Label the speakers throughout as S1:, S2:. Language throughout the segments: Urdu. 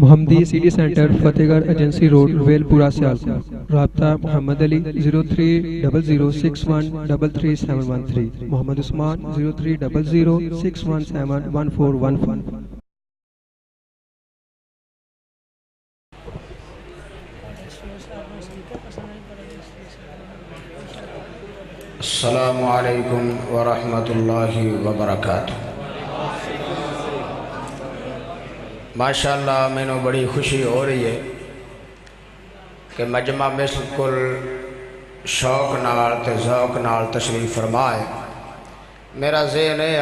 S1: محمدی سٹی سینٹر فتح گڑھ ایجنسی روڈ ویل پورہ سیالکوٹ۔ رابطہ محمد علی 0300613373 محمد عثمان 030061711415۔
S2: السلام علیکم ورحمۃ اللہ وبرکاتہ۔ ماشاءاللہ میں نو بڑی خوشی ہو رہی ہے کہ مجمع بالکل شوق نال تے ذوق نال تشریف فرمائے۔ میرا ذہن ہے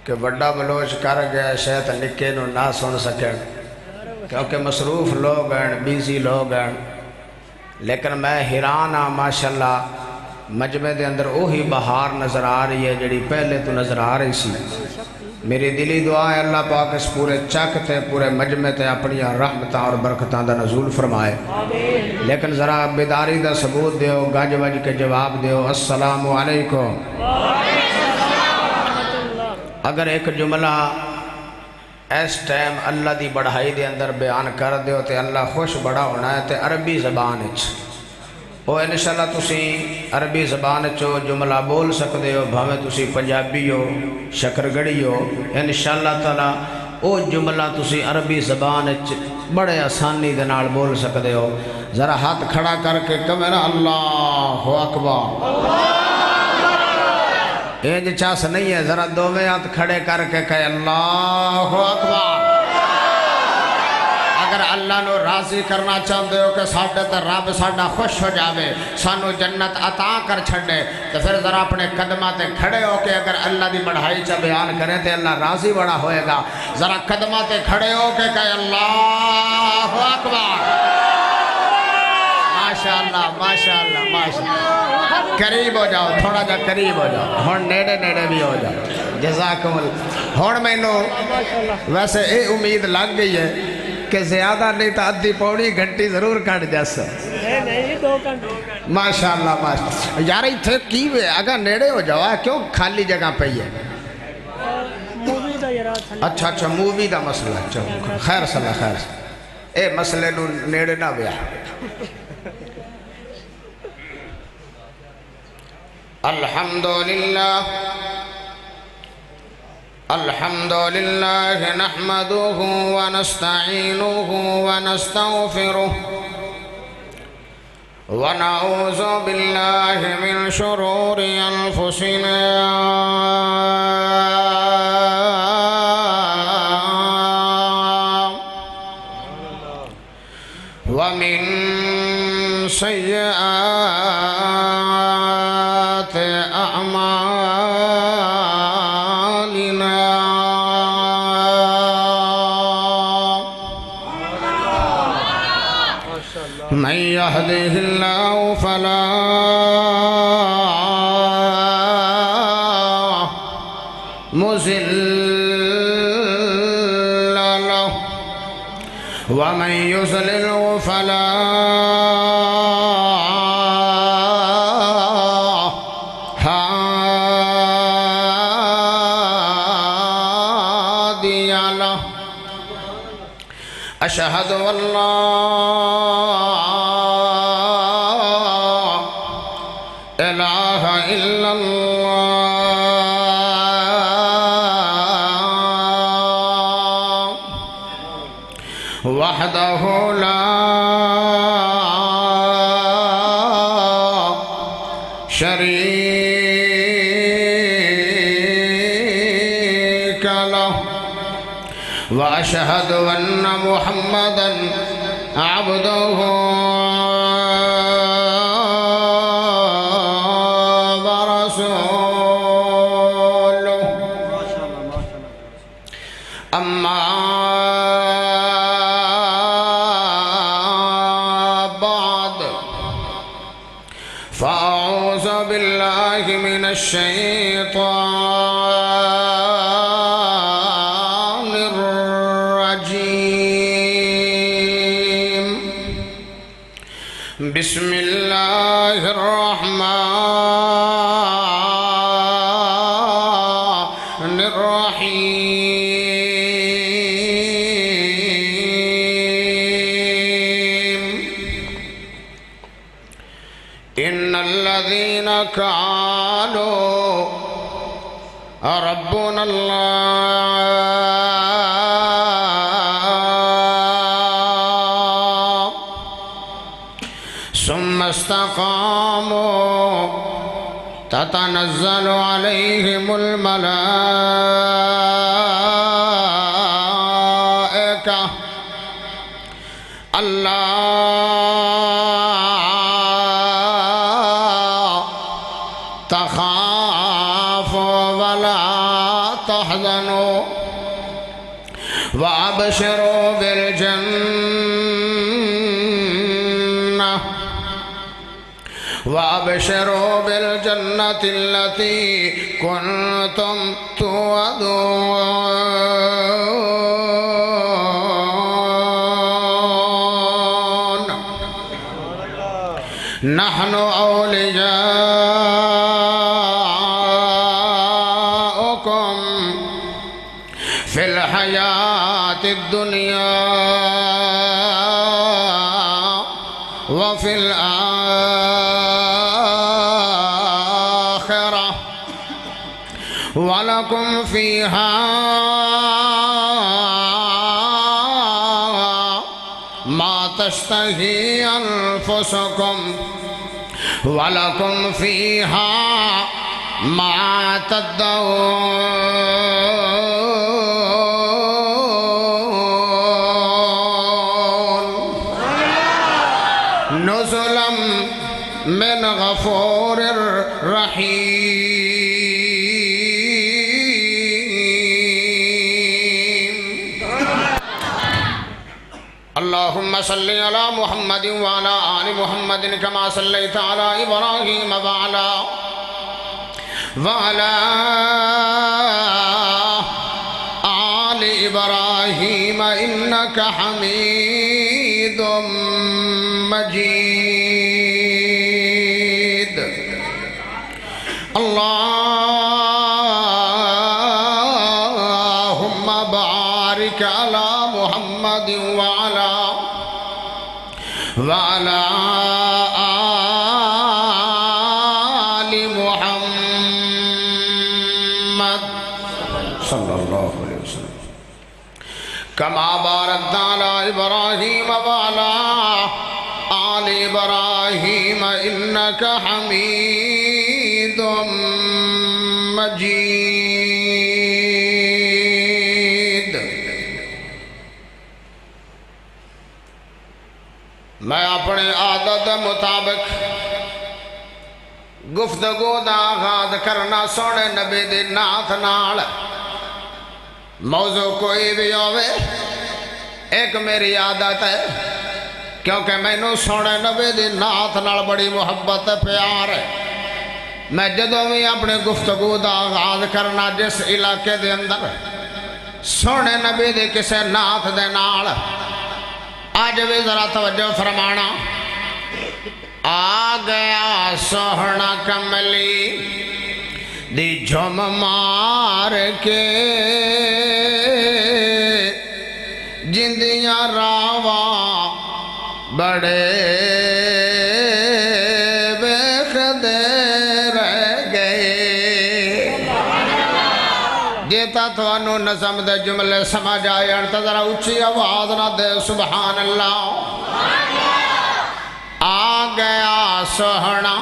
S2: کہ بڑا بلوچ کر گیا شاید نکے نو نہ سن سکیں کیونکہ مصروف لوگ ہیں، بیزی لوگ ہیں، لیکن میں حیران ہاں ماشاءاللہ مجمع دے اندر وہی بہار نظر آ رہی ہے جڑی پہلے تو نظر آ رہی سی۔ میری دلی دعا ہے اللہ پاک اس پورے چک تے پورے مجمع تے اپنی رحمتاں اور برکتاں دا نزول فرمائے۔ لیکن ذرا بیداری دا ثبوت دیو، گج وج کے جواب دیو، السلام علیکم۔ اگر ایک جملہ اس ٹائم اللہ دی بڑھائی دے اندر بیان کر دیو تے اللہ خوش بڑا ہونا ہے تے عربی زبان اچ وہ انشاءاللہ تسی عربی زبان چو جملہ بول سکتے ہو، بھاویں تسی پنجابی ہو، شکرگڑی ہو، انشاءاللہ تعالی وہ جملہ تسی عربی زبان بڑے آسانی دے نال بول سکتے ہو۔ ذرا ہاتھ کھڑا کر کے کمینا اللہ اکبر۔ یہ چاس نہیں ہے، ذرا دوویں ہاتھ کھڑے کر کے کہے اللہ اکبر۔ اگر اللہ نو راضی کرنا چاہتے ہو کہ ساڈے تے رب ساڈا خوش ہو جاوے، سانو جنت عطا کر چھڑے، تو پھر ذرا اپنے قدمہ تے کھڑے ہو کے اگر اللہ دی بڑھائی چا بیان کریں تے اللہ راضی بڑا ہوئے گا۔ ذرا قدمہ تے کھڑے ہو کے کہے اللہ اکبر۔ ماشاءاللہ ماشاءاللہ ماشاءاللہ۔ قریب ہو جاؤ، تھوڑا جا قریب ہو جاؤ، ہون نیڑے نیڑے بھی ہو جاؤ، جزاکم اللہ۔ ہون میں نو ویسے اے امید لگ گئی ہے کہ زیادہ نہیں تو ادھی پوڑی گھنٹی ضرور کٹ جیسا۔ ماشاءاللہ ماشاءاللہ۔ یار اتھے کی ہوئے اگر نیڑے ہو جاؤ کیوں کھالی جگہ پہ ہے؟ اچھا اچھا مووی دا مسئلہ، خیر صلی خیر صلی۔ اے مسئلے نو نیڑے نہ بیا۔ الحمدللہ الحمدللہ نحمده ونستعینه ونستغفره ونعوذ باللہ من شرور انفسنا ومن سیئات اعمالنا من يهده الله فلا مضل له ومن يضلل فلا هادي له أشهد أن لا إله إلا الله وحده لا شريك له وأشهد أن محمدًا عبده ورسوله أما بعد فأعوذ بالله من الشيطان الرجيم بسم الله الرحمن الرحيم قالوا ربنا الله ثم استقاموا تتنزل عليهم الملائكة ألا تخافوا ولا تحزنوا وأبشروا بالجنة التي كنتم توعدون نحن أولياؤكم في الحياة الدنيا وفي الآخرة ولكم فيها ما تشتهي أنفسكم ولكم فيها ما تدعون نزلا من غفور رحيم اللهم صل على محمد وعلى آل محمد كما صليت على إبراهيم وعلى آل إبراهيم إنك حميد مجيد اللهم بارك على محمد وعلى آل محمد صلى الله عليه وسلم كما باركت على إبراهيم وعلى آل إبراهيم إنك حميد مجيد میں اپنے عادت مطابق گفتگو دا آغاز کرنا سونے نبی دی نات نال موضوع کوئی بھی ہوئے ایک میری عادت ہے کیونکہ میں نو سونے نبی دی نات نال بڑی محبت پیار ہے میں جدوں بھی اپنے گفتگو دا آغاز کرنا جس علاقے دے اندر سونے نبی دی کسے نات دے نال آج بھی ذرا توجہ فرمانا آ گیا سوہنا کملی دی جھم مار کے جندیاں راواں بڑے تو نظم دے جملے سمجھ آئے انتا ذرا اچھی آواز نہ دے سبحان اللہ آ گیا سوہنا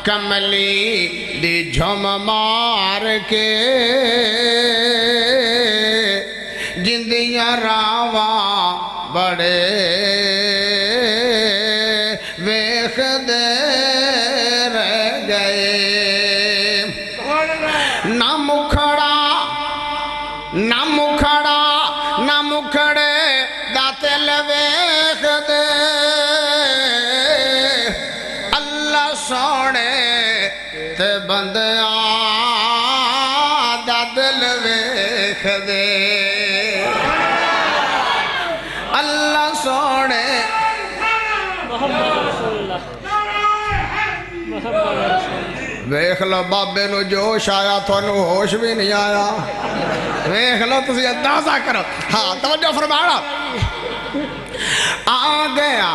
S2: کملی دی جھم مار کے جندیاں راواں بڑے ویخ دے رہ گئے نہ مکھڑے داتے لویخ دے اللہ سونے تے بندیاں دا دل ویخ دے اللہ سونے محمد رسول اللہ ویخ لو بابے نو جوش آیا تو انو ہوش بھی نہیں آیا ویخ لو تسی اندازہ کرو ہاں توجہ فرمانا آ گیا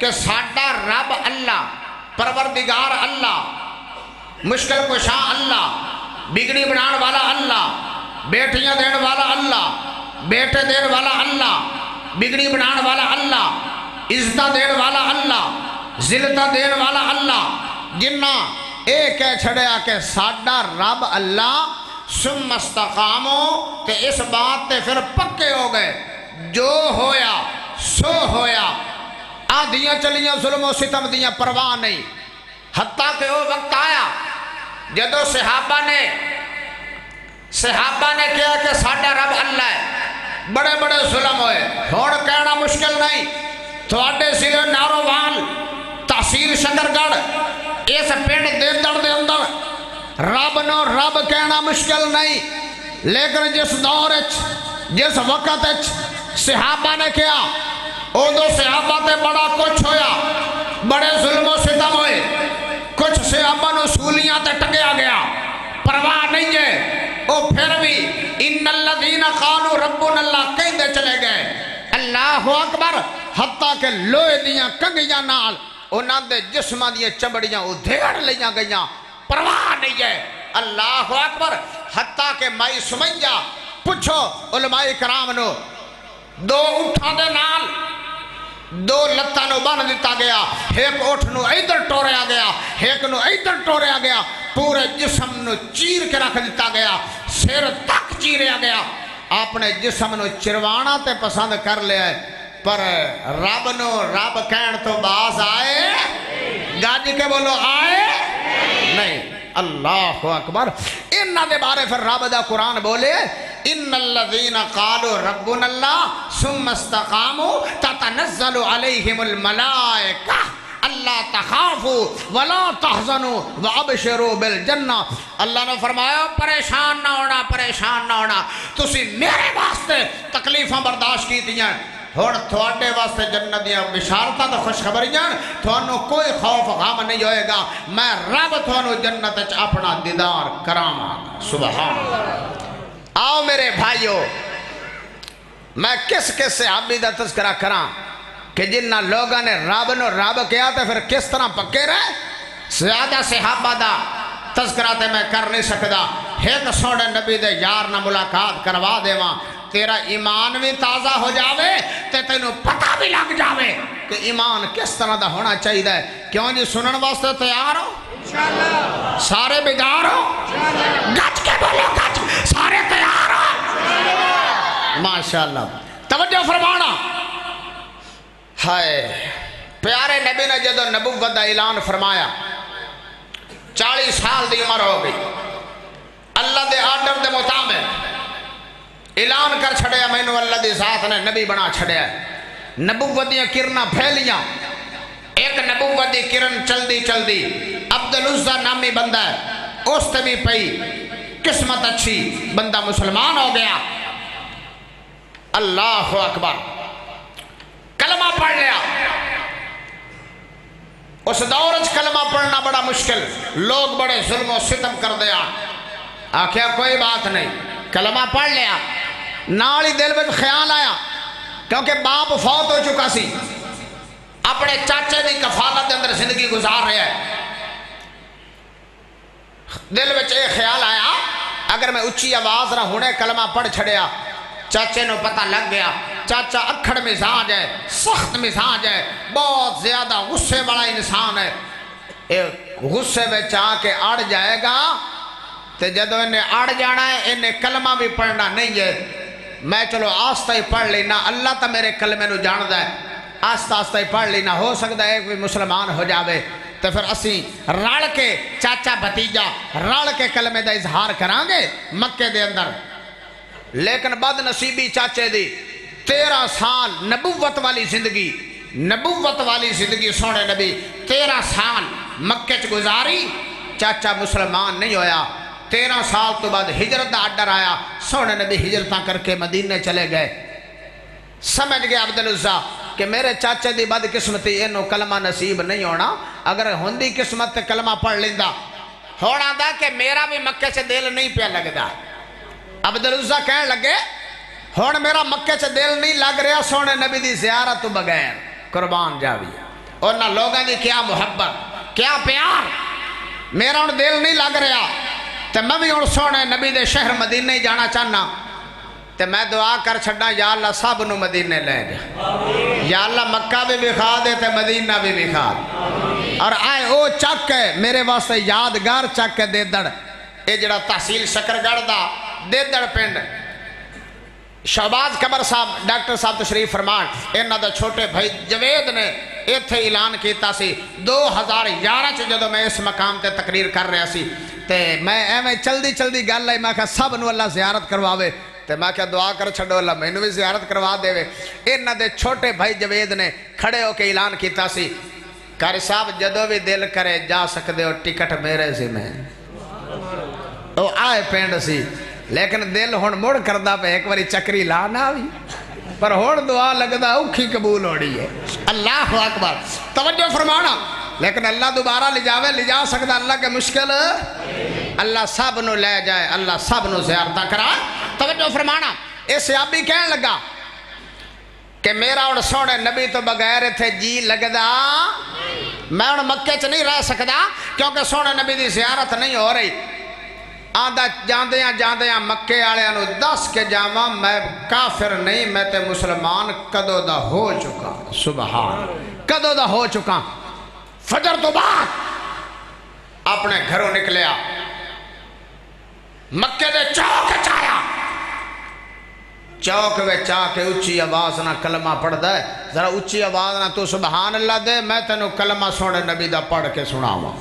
S2: کہ ساڈا رب اللہ، پروردگار اللہ، مشکل کشا اللہ، بگڑی بنان والا اللہ، بیٹیاں دین والا اللہ، بیٹے دین والا اللہ، بگڑی بنان والا اللہ، عزتہ دین والا اللہ، ذلتہ دین والا اللہ، جنہ ایک کہہ چھڑیا کہ ساڈا رب اللہ، ثم استقامو، کہ اس بات تے پھر پکے ہو گئے، جو ہویا سو ہویا، آدھیاں چلیاں ظلم و ستم دیاں پرواہ نہیں، حتیٰ کہ وہ وقت آیا جدو صحابہ نے کہا کہ ساڈا رب اللہ ہے، بڑے بڑے ظلم ہوئے، ہون کہنا مشکل نہیں، تھوڑے ضلع نارووال، تحصیل شکرگڑھ، اس پنڈ دیندڑ دے اندر رب نو رب کہنا مشکل نہیں، لیکن جس دور جس وقت صحابہ نے کیا، ادو صحابہ تے بڑا کچھ ہویا، بڑے ظلم و ستم ہوئے، کچھ صحابہ نو سولیاں تے ٹکیا گیا، پرواہ نہیں ہے، او پھر بھی ان الذین قالوا ربنا اللہ کہندے چلے گئے، اللہ اکبر، حتیٰ کہ لوہے دیاں کنگیاں نال انہاں دے جسماں دیاں چمڑیاں ادھیڑ لیاں گئیاں، پرواہ نہیں ہے، اللہ اکبر، حتیٰ کہ مائی سمیہ پوچھو علماء کرام نو، دو اٹھاں دے نال دو لتاں نو بن دیتا گیا، ایک اٹھ نو ادھر ٹوریا گیا، ایک نو ادھر ٹوریا گیا، پورے جسم نو چیر کے رکھ دیتا گیا، سر تک چیریا گیا، آپ نے جسم نو چروانا تے پسند کر لیا ہے، پر رب نو رب کہن تو باز آئے، گاج کے بولو آئے نہیں، اللہ اکبر، انہاں دے بارے پھر رب دا قرآن بولے، ان الذین قالوا ربنا اللہ ثم استقاموا تتنزل علیہم الملائکہ اللہ تخافوا ولا تحزنوا وابشروا بالجنہ، اللہ نے فرمایا پریشان نہ ہونا، پریشان نہ ہونا، تسی میرے واسطے تکلیفاں برداشت کی دیاں، اور تھوڑے واسطے جنت دیاں بشارتاں تے خوشخبریاں، تھوانوں کوئی خوف غم نہیں ہوئے گا، میں رب تھوانوں جنت وچ اپنا دیدار کراواں، سبحان اللہ۔ آؤ میرے بھائیو، میں کس صحابی دا تذکرہ کراں کہ جنہ لوگوں نے رب نو رب کیا تے پھر کس طرح پکے رہے، زیادہ صحابہ دا تذکرہ تے میں کر نہیں سکدا، ایک سوڑے نبی دے یار نہ ملاقات کروا دیواں، تیرا ایمان بھی تازہ ہو جاوے تے تینوں پتہ بھی لگ جاوے کہ ایمان کس طرح دا ہونا چاہیے، کیوں جی سنن واسطے تیار ہو؟ انشاءاللہ۔ سارے بیدار ہو؟ گج کے بولو گج، سارے تیار ہو؟ ماشاءاللہ۔ توجہ فرمانا، ہائے پیارے نبی نے جدو نبوت دا اعلان فرمایا، 40 سال دی عمر ہو گئی، اللہ دے آرڈر دے مطابق اعلان کر چھڑیا، مینوں اللہ دی ذات نے نبی بنا چھڑیا، نبوت دیاں کرنا پھیلیاں، ایک نبوت دی کرن چلدی چلدی عبدالعزہ نامی بندہ ہے، اس تے بھی پئی، قسمت اچھی، بندہ مسلمان ہو گیا، اللہ اکبر، کلمہ پڑھ لیا، اس دور اچھ کلمہ پڑھنا بڑا مشکل، لوگ بڑے ظلم و ستم کر دیا، آکھیا کوئی بات نہیں، کلمہ پڑھ لیا، نالی دل میں خیال آیا، کیونکہ باپ فوت ہو چکا سی، اپنے چاچے دی کفالت اندر زندگی گزار رہا ہے، دل میں ایک خیال آیا، اگر میں اچھی آواز نہ ہونے کلمہ پڑھ چھڑیا، چاچے نو پتہ لگ گیا، چاچا اکھڑ مزاج ہے، سخت مزاج ہے، بہت زیادہ غصے والا انسان ہے، غصے میں چاہ کے اڑ جائے گا، تو جدو انہیں اڑ جانا ہے، انہیں کلمہ بھی پڑھنا نہیں ہے، میں چلو آستہ ہی پڑھ لینا، اللہ تا میرے کلمے نو جاندہ ہے، آستہ آستہ ہی پڑھ لینا، ہو سکتا ہے ایک بھی مسلمان ہو جاوے، تو پھر اسی رڑ کے چاچا بھتیجا رڑ کے کلمے دا اظہار کرانگے مکے دے اندر، لیکن بد نصیبی چاچے دی 13 سال نبوت والی زندگی سونے نبی 13 سال مکے چ گزاری، چاچا مسلمان نہیں ہویا، 13 سال تو بعد ہجرت دا آڈر آیا، سونے نبی ہجرتاں کر کے مدینے چلے گئے، سمجھ گئے عبدالعزہ کہ میرے چاچے دی بد قسمتی انہوں کلمہ نصیب نہیں ہونا، اگر ہوندی قسمت تے کلمہ پڑھ لیندہ ہونا دا کہ میرا بھی مکے سے دل نہیں پیا لگدا، عبدالعزہ کہنے لگے ہون میرا مکے سے دل نہیں لگ رہا سونے نبی دی زیارت تو بغیر، قربان جاوی، انہاں لوگاں دی کیا محبت کیا پیار میرا ہن دل نہیں لگ رہا تے میں بھی ہن سونے نبی دے شہر مدینے ہی جانا چاہنا تے میں دعا کر چھڑنا یا اللہ سب نو مدینے لے جا یا اللہ مکہ بھی بکھا دے تے مدینہ بھی بکھا دے اور آئے او چک ہے میرے واسطے یادگار چک ہے دیدڑ اے جڑا تحصیل شکرگڑھ دا دیدڑ پنڈ شہباز قمر صاحب ڈاکٹر صاحب تشریف فرمان انہاں دا چھوٹے بھائی جوید نے ایتھے اعلان کیتا سی 2011 چ جدوں میں اس مقام تے تقریر کر رہا سی تے میں ایویں چلدی گل ہے میں کہا سب نو اللہ زیارت کرواوے تے میں کہا دعا کر چھڈو اللہ مینوں بھی زیارت کروا دے وے انہاں دے چھوٹے بھائی جوید نے کھڑے ہو کے اعلان کیتا سی قاری صاحب جدوں بھی دل کرے جا سکدے ہو ٹکٹ میرے ذمہ او آئے پینڈ سی لیکن دل ہن مڑ کردا پہ ایک واری چکری لا نہ آوی پر ہن دعا لگدا اوکھی قبول ہو رہی ہے اللہ اکبر توجہ فرمانا لیکن اللہ دوبارہ لے جا سکتا اللہ کے مشکل اللہ سب نو لے جائے اللہ سب نو زیارتہ کرا توجہ فرمانا اے صحابی کہنے لگا کہ میرا ہن سونے نبی تو بغیر تھے جی لگدا میں ہن مکے چ نہیں رہ سکتا کیونکہ سونے نبی دی زیارت نہیں ہو رہی آدھا جاندیاں مکے آلیاں نو دس کے جاواں میں کافر نہیں میں تے مسلمان کدو دا ہو چکا سبحان کدو دا ہو چکا فجر تو بعد اپنے گھروں نکلیا مکے دے چوک چایا چوک وے چاہ کے اچھی آواز نہ کلمہ پڑھ دے ذرا اچھی آواز نہ تو سبحان اللہ دے میں تینوں کلمہ سونے نبی دا پڑھ کے سناواں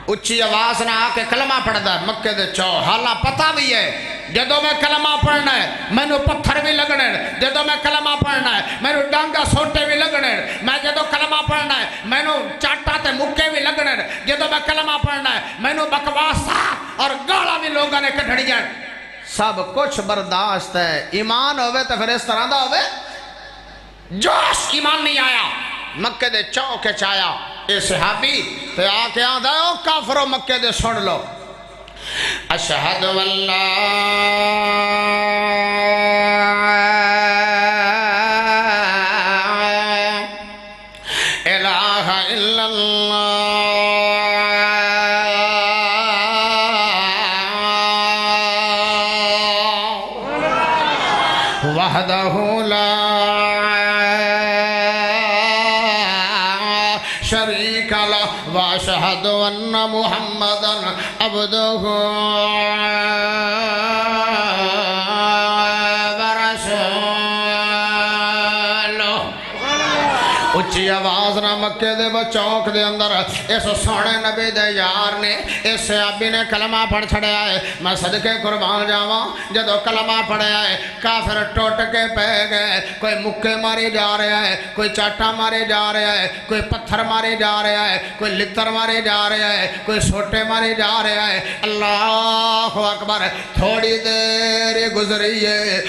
S2: اچھی آواز نہ آ کے کلمہ پڑھ دے مکے دے چو حالاں پتہ بھی ہے جدو میں کلمہ پڑھنا ہے میں نو پتھر بھی لگنے جدو میں کلمہ پڑھنا ہے میں نو ڈانگا سوٹے بھی لگنے میں جدو کلمہ پڑھنا ہے میں نو چاٹا تے مکے بھی لگنے جدو میں کلمہ پڑھنا ہے میں نو بکواسا اور گالا بھی لوگاں نے کٹھڑی ہیں سب کچھ برداشت ہے ایمان ہوئے تو پھر اس طرح دا ہوئے جوش ایمان نہیں آیا مکے دے چوکے چایا اے صحابی تے آکے آدھا او کافرو مکے دے سن لو اشہد واللہ الہ الا اللہ وحدہ لا شریک لہ واشہد ان محمدا عبدہ اچھی آواز نہ مکے دے چوک دے اندر اس سونے نبی دے یار نے اس صحابی نے کلمہ پڑھ چھڑیا ہے میں صدقے قربان جاواں جدو کلمہ پڑھیا ہے کافر ٹوٹ کے پہ گئے کوئی مکے مارے جا رہا ہے کوئی چاٹا مارے جا رہا ہے کوئی پتھر مارے جا رہا ہے کوئی لتر مارے جا رہا ہے کوئی سوٹے مارے جا رہا ہے اللہ اکبر تھوڑی دیر گزری ہے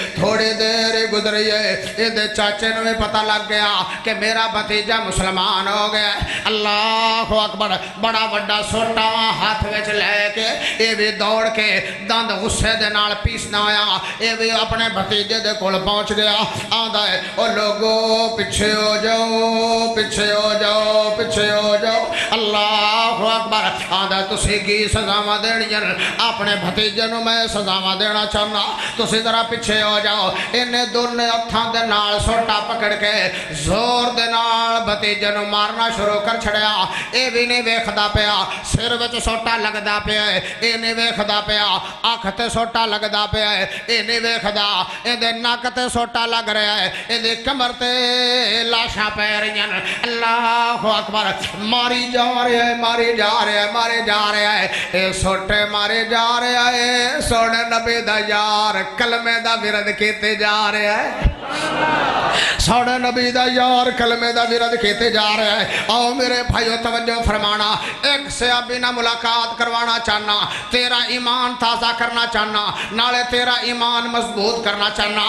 S2: یہ دے چاچے نے بھی پتہ لگ گیا کہ میرا بھتیجا مسلمان ہو گیا اللہ اکبر بڑا بڑا سوٹا ہاتھ وچ لے کے یہ بھی دوڑ کے دند غصے دے نال پیسنا آیا یہ بھی اپنے بھتیجے دے کول پہنچ گیا آندا ہے او لوگو پیچھے ہو جاؤ پیچھے ہو جاؤ پیچھے ہو جاؤ اللہ اکبر آندا تسی کی سزاواں دینیاں اپنے بھتیجے نو میں سزاواں دینا چاہنا تسی ذرا پیچھے ہو جاؤ انہیں دونوں ہتھاں دے نال سوٹا پکڑ کے زور دے نال بھتیجے نو مارنا شروع کر چھڑیا اے بھی نہیں ویکھدا پیا سر وچ سوٹا لگدا پیا اے نہیں ویکھدا پیا اکھ تے سوٹا لگدا پیا اے نہیں ویکھدا اے دے نک تے سوٹا لگ رہا ہے اے دے کمر تے لاشاں پے رہیاں اللہ اکبر ماری جا رہا ہے اے سوٹے مارے جا رہا ہے سونے نبی دا یار کلمے دا ورد کیتے جا رہا ہے سونے نبی دا یار کلمے دا ورد کیتے جا رہا ہے آؤ میرے بھائیو توجہ فرمانا ایک صحابی نہ ملاقات کروانا چاہنا تیرا ایمان تازہ کرنا چاہنا نالے تیرا ایمان مضبوط کرنا چاہنا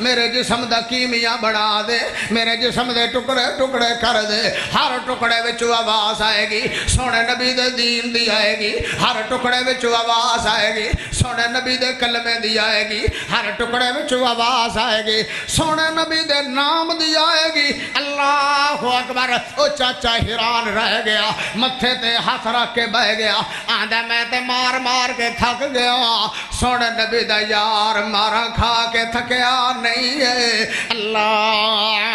S2: میرے جسم دا کیمیا بڑھا دے میرے جسم دے ٹکڑے ٹکڑے کر دے ہر ٹکڑے وچوں آواز آئے گی سونے نبی دے دین دی آئے گی ہر ٹکڑے وچوں آواز آئے گی سونے نبی دے کلمے دی آئے گی ہر ٹکڑے وچوں آواز آئے گی سونے نبی دے نام دی آئے گی اللہ اکبر او چاچا حیران رہ گیا متھے تے ہاتھ رکھ کے بہ گیا آندہ میں تے مار مار کے تھک گیا سونے نبی دا یار مارا کھا کے تھکیا نہیں ہے اللہ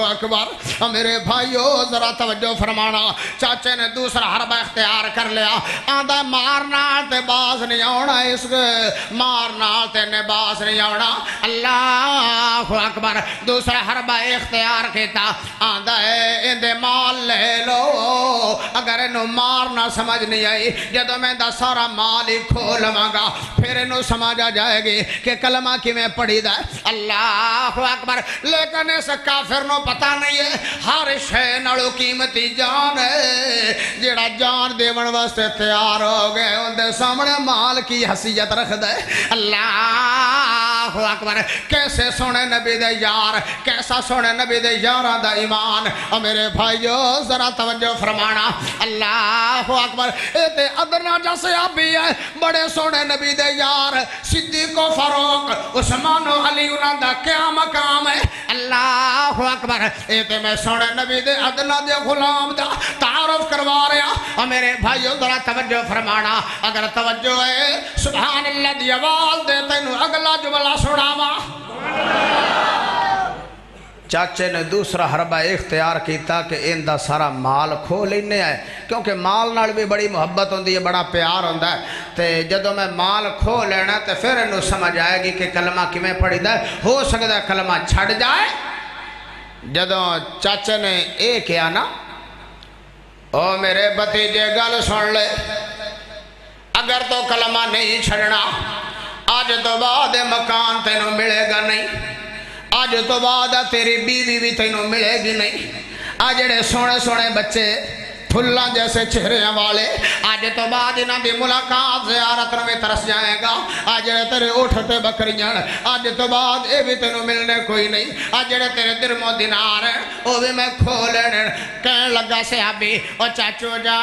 S2: اکبر میرے بھائیو ذرا توجہ فرمانا چاچے نے دوسرا حربہ اختیار کر لیا آندہ مارنا تے باز نہیں آونا اس مارنا تے باز نہیں آونا اللہ اکبر دوسرا حربہ اختیار کیتا آندہ اندے مال لے لو اگر انہوں مارنا سمجھ نہیں آئی جدو میں دا سارا مال ہی کھول مانگا پھر انہوں سمجھا جائے گی کہ کلمہ کی میں پڑھی دا اللہ اکبر لیکن اس کافر نو پتہ نہیں ہے ہر شے نالو قیمتی جان ہے جیڑا جان دیون واسطے تیار ہو گئے ان دے سامنے مال کی حیثیت رکھ دے اللہ اکبر کیسے سونے نبی دے یار کیسا سونے نبی دے یاران دا ایمان اور میرے بھائیو ذرا توجہ فرمانا اللہ اکبر ایتے ادنا جیسے آپ بھی ہے بڑے سونے نبی دے یار صدیق و فاروق عثمان و علی انہاں دا کیا مقام ہے اللہ اکبر ایتے میں سونے نبی دے ادنا دے غلام دا تعارف کروا رہا اور میرے بھائیو ذرا توجہ فرمانا اگر توجہ ہے سبحان اللہ دی آواز دے تینوں اگلا جملہ سناوا چاچے نے دوسرا حربہ اختیار کیتا کہ ان دا سارا مال کھو لینے آئے کیونکہ مال نال بھی بڑی محبت ہوندی ہے بڑا پیار ہوندا ہے تے جدو میں مال کھو لینا تے پھر انہوں سمجھ آئے گی کہ کلمہ کیویں پڑھی دا ہے ہو سکتا ہے کلمہ چھڑ جائے جدو چاچے نے اے کیا نا او میرے بھتیجے گل سن لے اگر تو کلمہ نہیں چھڑنا آج تو بعد مکان تینوں ملے گا نہیں آج تو بعد تیری بیوی بھی تینوں ملے گی نہیں آج جڑے سونے سونے بچے پھلاں جیسے چہرے والے آج تو بعد انہاں دی ملاقات زیارت میں ترس جائے گا آج جڑے تیرے اٹھتے بکریاں آج تو بعد اے بھی تینوں ملنے کوئی نہیں آج جڑے تیرے درم و دینار ہیں وہ بھی میں کھولے کہنے لگا صحابی او چاچو جان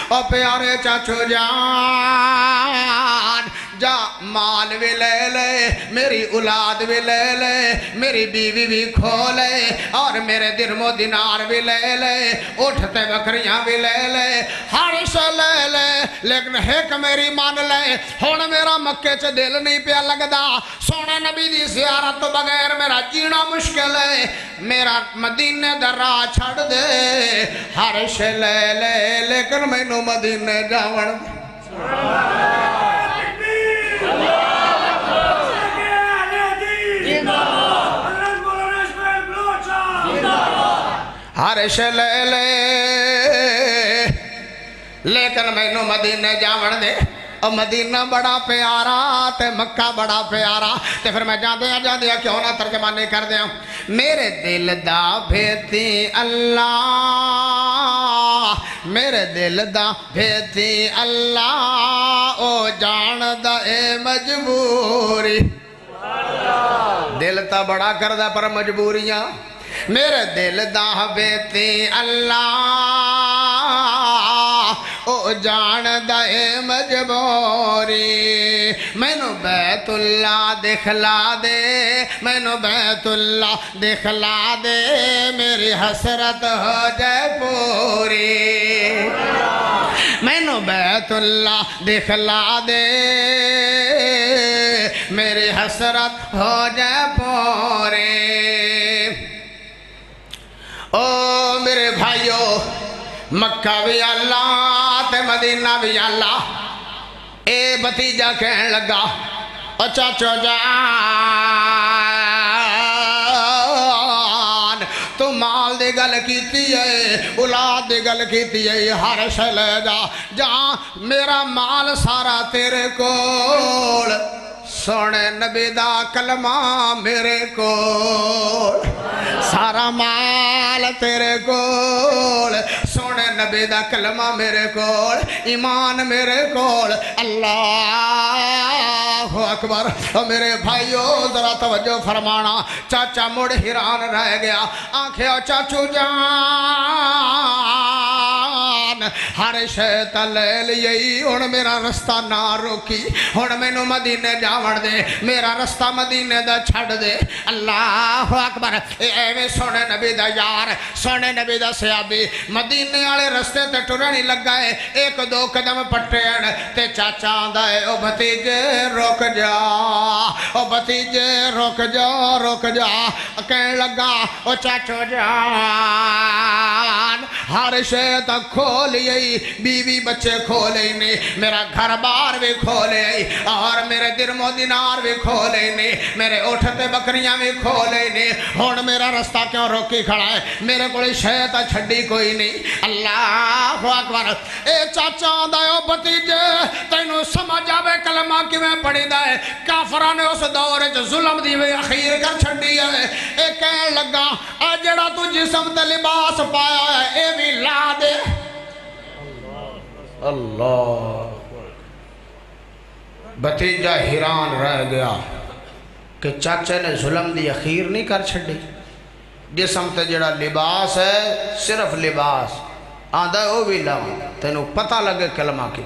S2: او پیارے چاچو جان جا مال بھی لے لے میری اولاد بھی لے لے میری بیوی بھی کھو لے اور میرے درم و دینار بھی لے لے اٹھتے بکریاں بھی لے لے ہر شے لے لے لیکن ایک میری مان لے ہن میرا مکے چ دل نہیں پیا لگدا سونے نبی دی زیارت تو بغیر میرا جینا مشکل ہے میرا مدینے دا راہ چھڑ دے ہر شے لے لے لیکن مینوں مدینے جاون ہر شے لے لے لیکن مینوں مدینے جاون دے اور مدینہ بڑا پیارا تے مکہ بڑا پیارا تے پھر میں جاندیا کیوں نہ ترجمہ نہیں کر دیا میرے دل دا بھیتی اللہ میرے دل دا بھیتی اللہ او جان دا اے مجبوری دل تا بڑا کردہ پر مجبوریاں میرے دل دا بھیتی اللہ او جان دے مجبوری مینو بیت اللہ دکھلا دے مینو بیت اللہ دکھلا دے میری حسرت ہو جائے پوری مینو بیت اللہ دکھلا دے میری حسرت ہو جائے پوری او میرے بھائیو مکہ بھی اللہ تے مدینہ بھی اللہ اے بھتیجا کہن لگا او چاچو جان تو مال دے گل کیتی ہے اولاد دے گل کیتی ہے ہر شے لے جا جہاں میرا مال سارا تیرے کول سونے نبی دا کلمہ میرے کول سارا مال تیرے کول سونے نبی دا کلمہ میرے کول ایمان میرے کول اللہ اکبر میرے بھائیو ذرا توجہ فرمانا چاچا مڑ حیران رہ گیا آنکھیں چاچو جان ہر شے تے لے لئی ہن میرا رستہ نہ روکی ہن مینوں مدینے جاون دے میرا رستہ مدینے دا چھڈ دے اللہ اکبر ایویں سونے نبی دا یار سونے نبی دا صحابی مدینے والے رستے تے ٹرن ہی لگا ہے ایک دو قدم پٹین تے چاچا آندا ہے او بھتیجے رک جا او بھتیجے رک جا کہن لگا او چاچو جان ہر شے تک کھولی بیوی بچے کھولے نہیں میرا گھر بار بھی کھولے اور میرے درم و دینار بھی کھولے نہیں میرے اٹھتے بکریاں بھی کھولے نہیں ہون میرا رستہ کیوں روکی کھڑا ہے میرے کوئی شیطہ چھڑی کوئی نہیں اللہ اکبر اے چاچا آندا ہے او بھتیجے تینوں سمجھ آوے کلمہ کیویں پڑھی دا ہے کافراں نے اس دور وچ ظلم دی اخیر کر چھڈی ہے اے کہن لگا اے جڑا تو جسم تے لباس پایا ہے اے بھی لا دے اللہ بھتیجا حیران رہ گیا کہ چاچے نے ظلم دی اخیر نہیں کر چھڑی جسم تے جڑا لباس ہے صرف لباس آندہ ہے وہ بھی لاؤں تینوں پتہ لگے کلمہ کی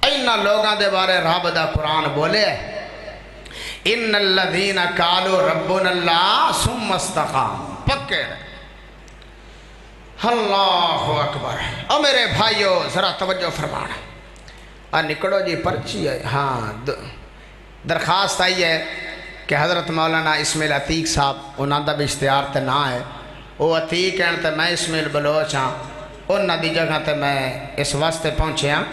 S2: اینا لوگاں دے بارے رب دا قرآن بولے ان الذین قالوا ربنا اللہ ثم استقاموا پکے رہے اللہ اکبر او میرے بھائیو ذرا توجہ فرمانا نکڑو جی پرچی ہے ہاں درخواست آئی ہے کہ حضرت مولانا اسماعیل عتیق صاحب انہاں دا بھی اشتہار تے نہ ہے وہ عتیق ہیں تے میں اسماعیل بلوچ ہاں انہاں دی جگہ تے میں اس واسطے پہنچے ہاں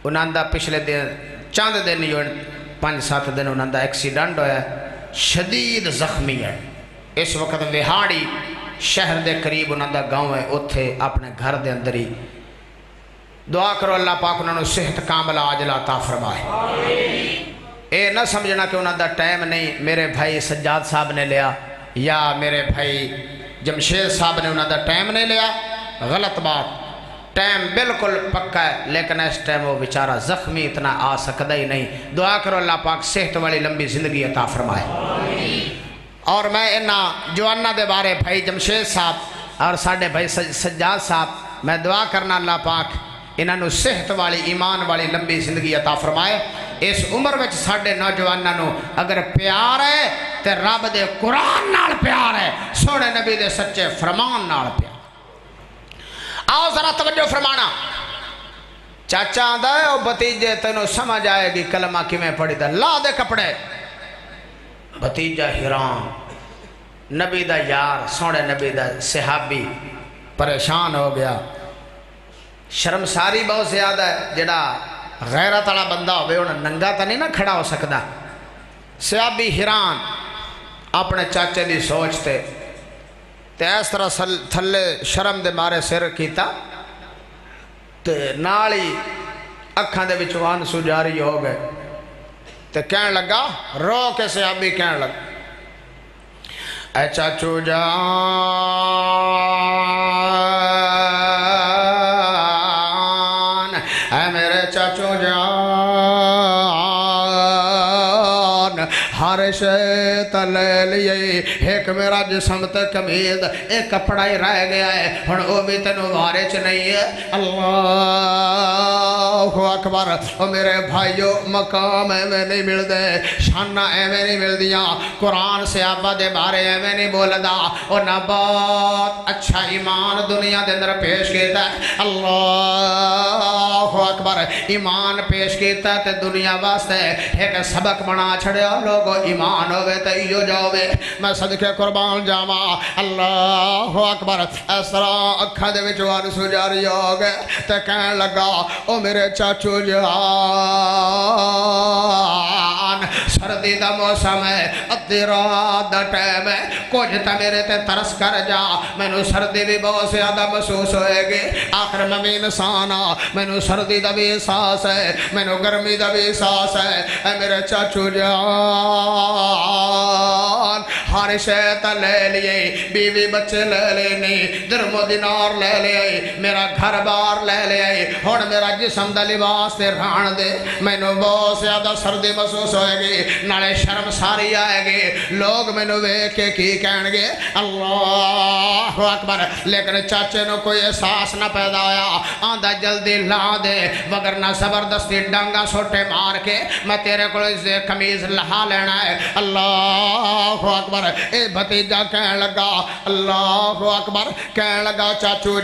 S2: انہاں دا پچھلے دن چاند دن 5-7 دن انہاں دا ایکسیڈنٹ ہویا ہے شدید زخمی ہے اس وقت وہاڑی شہر دے قریب انہاں دا گاؤں ہے اتھے اپنے گھر دے اندر ہی دعا کرو اللہ پاک انہوں نے صحت کاملہ عاجلہ عطا فرمائے اے نہ سمجھنا کہ انہاں دا ٹائم نہیں میرے بھائی سجاد صاحب نے لیا یا میرے بھائی جمشید صاحب نے انہاں دا ٹائم نہیں لیا غلط بات ٹائم بالکل پکا ہے لیکن اس ٹائم وہ بیچارہ زخمی اتنا آ سکتا ہی نہیں دعا کرو اللہ پاک صحت والی لمبی زندگی عطا فرمائے اور میں انہاں جوانہ دے بارے بھائی جمشید صاحب اور ساڑھے بھائی سجاد صاحب میں دعا کرنا اللہ پاک انہاں نو صحت والی ایمان والی لمبی زندگی عطا فرمائے اس عمر وچ ساڑھے نوجوانہ نو اگر پیار ہے تے رب دے قرآن نال پیار ہے سوڑے نبی دے سچے فرمان نال پیار آؤ ذرا توجہ فرمانا چاچا آندا ہے او بھتیجے تینوں سمجھ آئے گی کلمہ کی میں پڑھی دا لا دے کپڑے بھتیجا حیران نبی دا یار سونے نبی دا صحابی پریشان ہو گیا شرمساری بہت زیادہ ہے جڑا غیرت والا بندہ ہوئے انہیں ننگا تا نہیں نہ کھڑا ہو سکتا صحابی حیران اپنے چاچے دی سوچتے تے اس طرح تھلے شرم دے مارے سر کیتا تے نالی اکھاں دے وچوں آنسو جاری ہو گئے تے کہنے لگا رو کے صحابی کہنے لگا اے چاچو جان اے میرے چاچو جان ہر شے تلے لیے ایک میرا جسم تے کمید ایک کپڑا ہی رہ گیا ہے ہن او بھی تینوں وارے چ نہیں ہے اللہ اکبر او میرے بھائیو مقام ایویں نہیں مل دے شانہ ایویں نہیں مل دیاں قرآن صحابہ دے بارے ایویں نہیں بولدا او نہ بہت اچھا ایمان دنیا دے اندر پیش کیتا ہے اللہ اکبر ایمان پیش کیتا تے دنیا واسطے ایک سبق بنا چھڑے فرمایا لوگو ایمان ہوئے تے ایو جاوے میں صدقے قربان جاوا اللہ اکبر اس طرح اکھا دے وچ آنسو جاری ہو گئے تے کہن لگا او میرے چاچو جان سردی دا موسم ہے ادھی رات دا ٹائم ہے کچھ تے میرے تے ترس کر جا مینوں سردی بھی بہت زیادہ محسوس ہوئے گی آخر میں بھی انسان ہاں مینوں سردی دا بھی احساس ہے مینوں گرمی دا بھی احساس ہے اے میرے چاچو جان ہر شے لے لیے بیوی بچے لے لینے درم و دینار لے لیے میرا گھر بار لے لیے ہن میرا جسم دا لباس تے رہن دے مینوں بہت زیادہ سردی محسوس ہوئے گی نالے شرم ساری آئے گی لوگ مینوں ویکھ کے کی کہن گے اللہ اکبر لیکن چاچے نو کوئی احساس نہ پیدا ہویا آندا جلدی لا دے وگرنہ زبردستی ڈانگا سوٹے مار کے میں تیرے کو قمیض لہا لینا ہے اللہ اکبر اے بھتیجا کہن لگا اللہ اکبر کہن لگا چاچو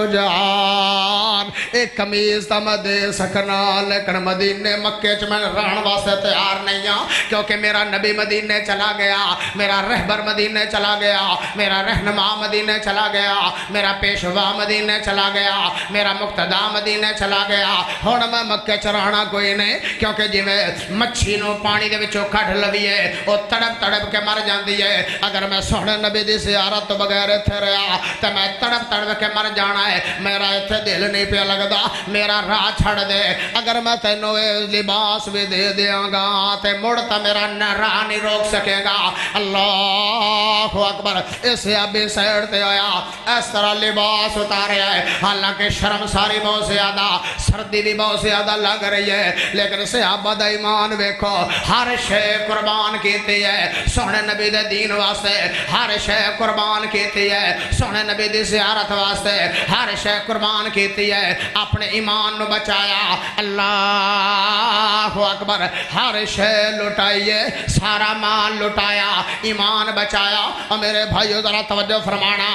S2: جان اے قمیض تا میں دے سکنا لیکن مدینے مکے چ میں رہن واسطے تیار نہیں ہوں کیونکہ میرا نبی مدینے چلا گیا میرا رہبر مدینے چلا گیا میرا رہنما مدینے چلا گیا میرا پیشوا مدینے چلا گیا میرا مقتدا مدینے چلا گیا ہن میں مکے چ رہنا کوئی نہیں کیونکہ جی میں مچھی نو پانی دے وچوں کڈ لویے او تڑپ تڑپ کے مر جاندی ہے اگر میں سونے نبی دی زیارت تو بغیر ایتھے رہیا تے میں تڑپ تڑپ کے مر جانا ہے میرا ایتھے دل نہیں پیا لگدا میرا راہ چھڑ دے اگر میں تینوں لباس بھی دے دیاں گا تے مڑ تا میرا راہ نہیں روک سکے گا اللہ اکبر اس ابھی سیڑ تے آیا اس طرح لباس اتاریا ہے حالانکہ شرم ساری بہت زیادہ سردی بھی بہت زیادہ لگ رہی ہے لیکن صحابہ دا ایمان ویکھو ہر شے قربان کیتی ہے سونے نبی دے دین واسطے ہر شے قربان کیتی ہے سونے نبی دی زیارت واسطے ہر شے قربان کیتی ہے اپنے ایمان نو بچایا اللہ اکبر ہر شے لٹائیے سارا مال لٹایا ایمان بچایا اور میرے بھائیو ذرا توجہ فرمانا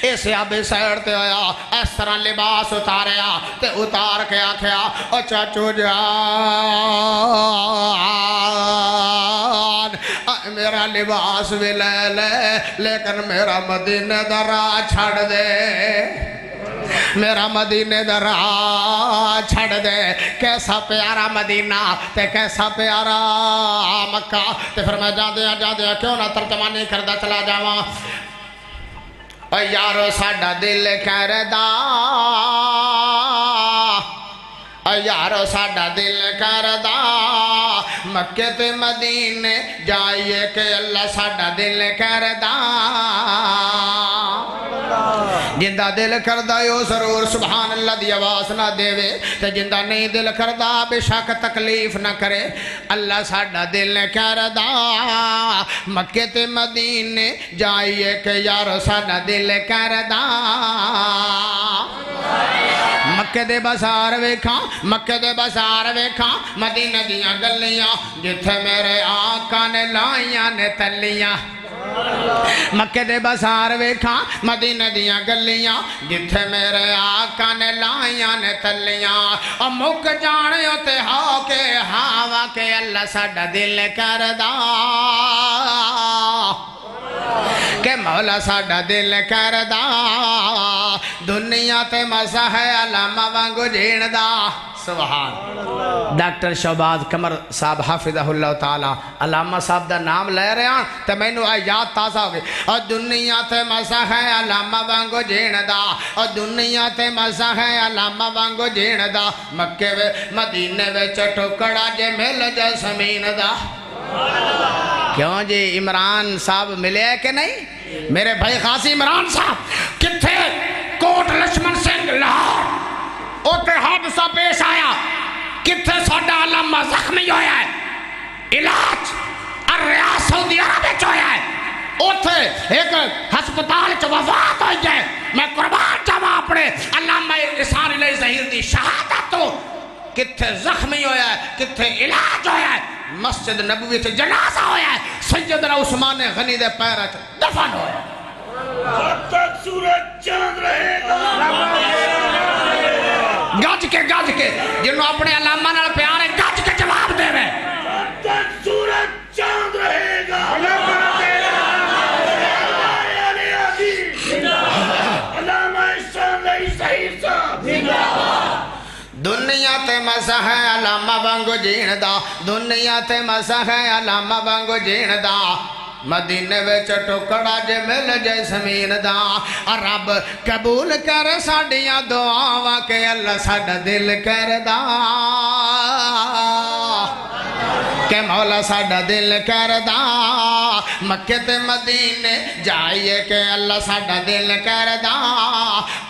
S2: اسے ابھی سیڑ تے آیا اس طرح لباس اتاریا تے اتار کے آکھیا او چاچو جان میرا لباس بھی لے لے لیکن میرا مدینے دا راہ چھڑ دے میرا مدینے دا راہ چھڑ دے کیسا پیارا مدینہ تے کیسا پیارا مکہ تے پھر میں جاندے کیوں نہ ترجمہ نہیں کردہ چلا جاواں او یارو ساڈا دل کردا او یارو ساڈا دل کردا مکے تے مدینے جائیے کہ اللہ ساڈا دل کردا جندہ دل کردہ یو ضرور سبحان اللہ دی آواز نہ دیوے تے جندہ نہیں دل کردہ بے شک تکلیف نہ کرے اللہ ساڈا دل کردہ مکے تے مدینے جائیے کہ یارو ساڈا دل کردہ مکے دے بازار ویکھاں مکے دے بازار ویکھاں مدینہ دیاں گلیاں جتھے میرے آقا نے لائیاں نے تلیاں مکے دے بازار ویکھاں مدینہ دیاں گلیاں جتھے میرے آقا نے لائیاں نے تلیاں اور مک جانے ہوتے ہو کے ہاوا کے اللہ ساڈا دل کردہ کہ مولا ساڈا دل کردہ دنیا تے مزہ ہے علامہ وانگو جین دا سبحان ڈاکٹر شہباز قمر صاحب حافظہ اللہ تعالی علامہ صاحب دا نام لے رہے ہیں تو میں نے یاد تازہ ہو گئی اور دنیا تے مزہ ہے علامہ وانگو جین دا اور دنیا تے مزہ ہے علامہ وانگو جین دا مکے وے مدینے وے ٹکڑا جے مل جے زمین دا کیوں جی عمران صاحب ملے ہے کہ نہیں میرے بھائی خاصی عمران صاحب کتھے کوٹ لشمن سنگھ لاہور اوتے حادثہ پیش آیا کتھے ساڈا علامہ زخمی ہویا ہے علاج الریاض سعودی عرب ہویا ہے اوتے ایک ہسپتال چ وفات ہو جائے میں قربان جاواں اپنے علامہ احسان علیہ ظہیر دی شہادت تو کتھے زخمی ہویا ہے کتھے علاج ہویا ہے مسجد نبوی سے جنازہ ہویا ہے سیدنا عثمان غنی دے پیرت دفن ہویا ہے جب تک سورج چاند رہے گا گج کے جنہوں اپنے علامہ نال پیار ہے گج کے جواب دے میں
S3: سورج چاند رہے گا
S2: دنیا تے مزہ ہے علامہ وانگو جین دا دنیا تے مزہ ہے علامہ وانگو جین دا مدینے وچ ٹکڑا جے مل جائے زمین دا رب قبول کر ساڈیاں دعاواں کہ اللہ ساڈا دل کردا کہ مولا ساڈا دل کردا مکے تے مدینے جائیے کہ اللہ ساڈا دل کردا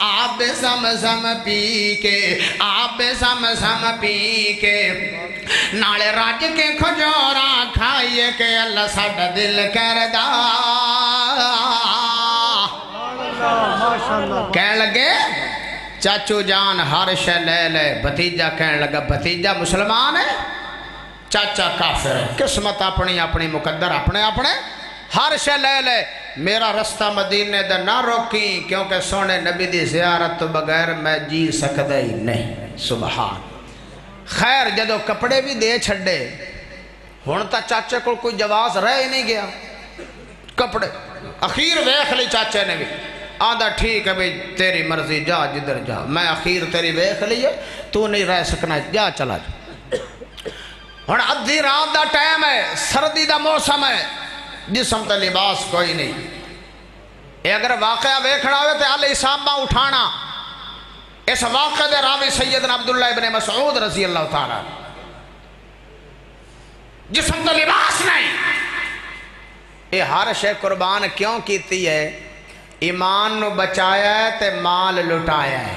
S2: آب زمزم پی کے آب زمزم پی کے نالے راج کے کھجوراں کھائیے کہ اللہ ساڈا دل کردا کہنے لگے چاچو جان ہر شے لے لے بھتیجا کہنے لگا بھتیجا مسلمان ہے چاچا کافر ہے قسمت اپنی اپنی مقدر اپنے اپنے ہر شے لے لے میرا رستہ مدینے دا نہ روکی کیونکہ سونے نبی دی زیارت تو بغیر میں جی سکتا ہی نہیں سبحان خیر جدو کپڑے بھی دے چھڑے ہون تا چاچے کو کوئی جواز رہ ہی نہیں گیا کپڑے اخیر ویکھ لی چاچے نے بھی آدھا ٹھیک ہے بھئی تیری مرضی جا جدھر جا میں اخیر تیری ویکھ لی ہے تو نہیں رہ سکنا جا چلا جا ہن ادھی رات دا ٹائم ہے سردی دا موسم ہے جسم تے لباس کوئی نہیں اے اگر واقعہ ویکھنا ہوئے تے علیہ صحابہ اٹھانا اس واقعہ دے راوی سیدنا عبداللہ ابن مسعود رضی اللہ تعالیٰ جسم تے لباس نہیں اے ہر شے قربان کیوں کیتی ہے ایمان نو بچایا ہے تے مال لٹایا ہے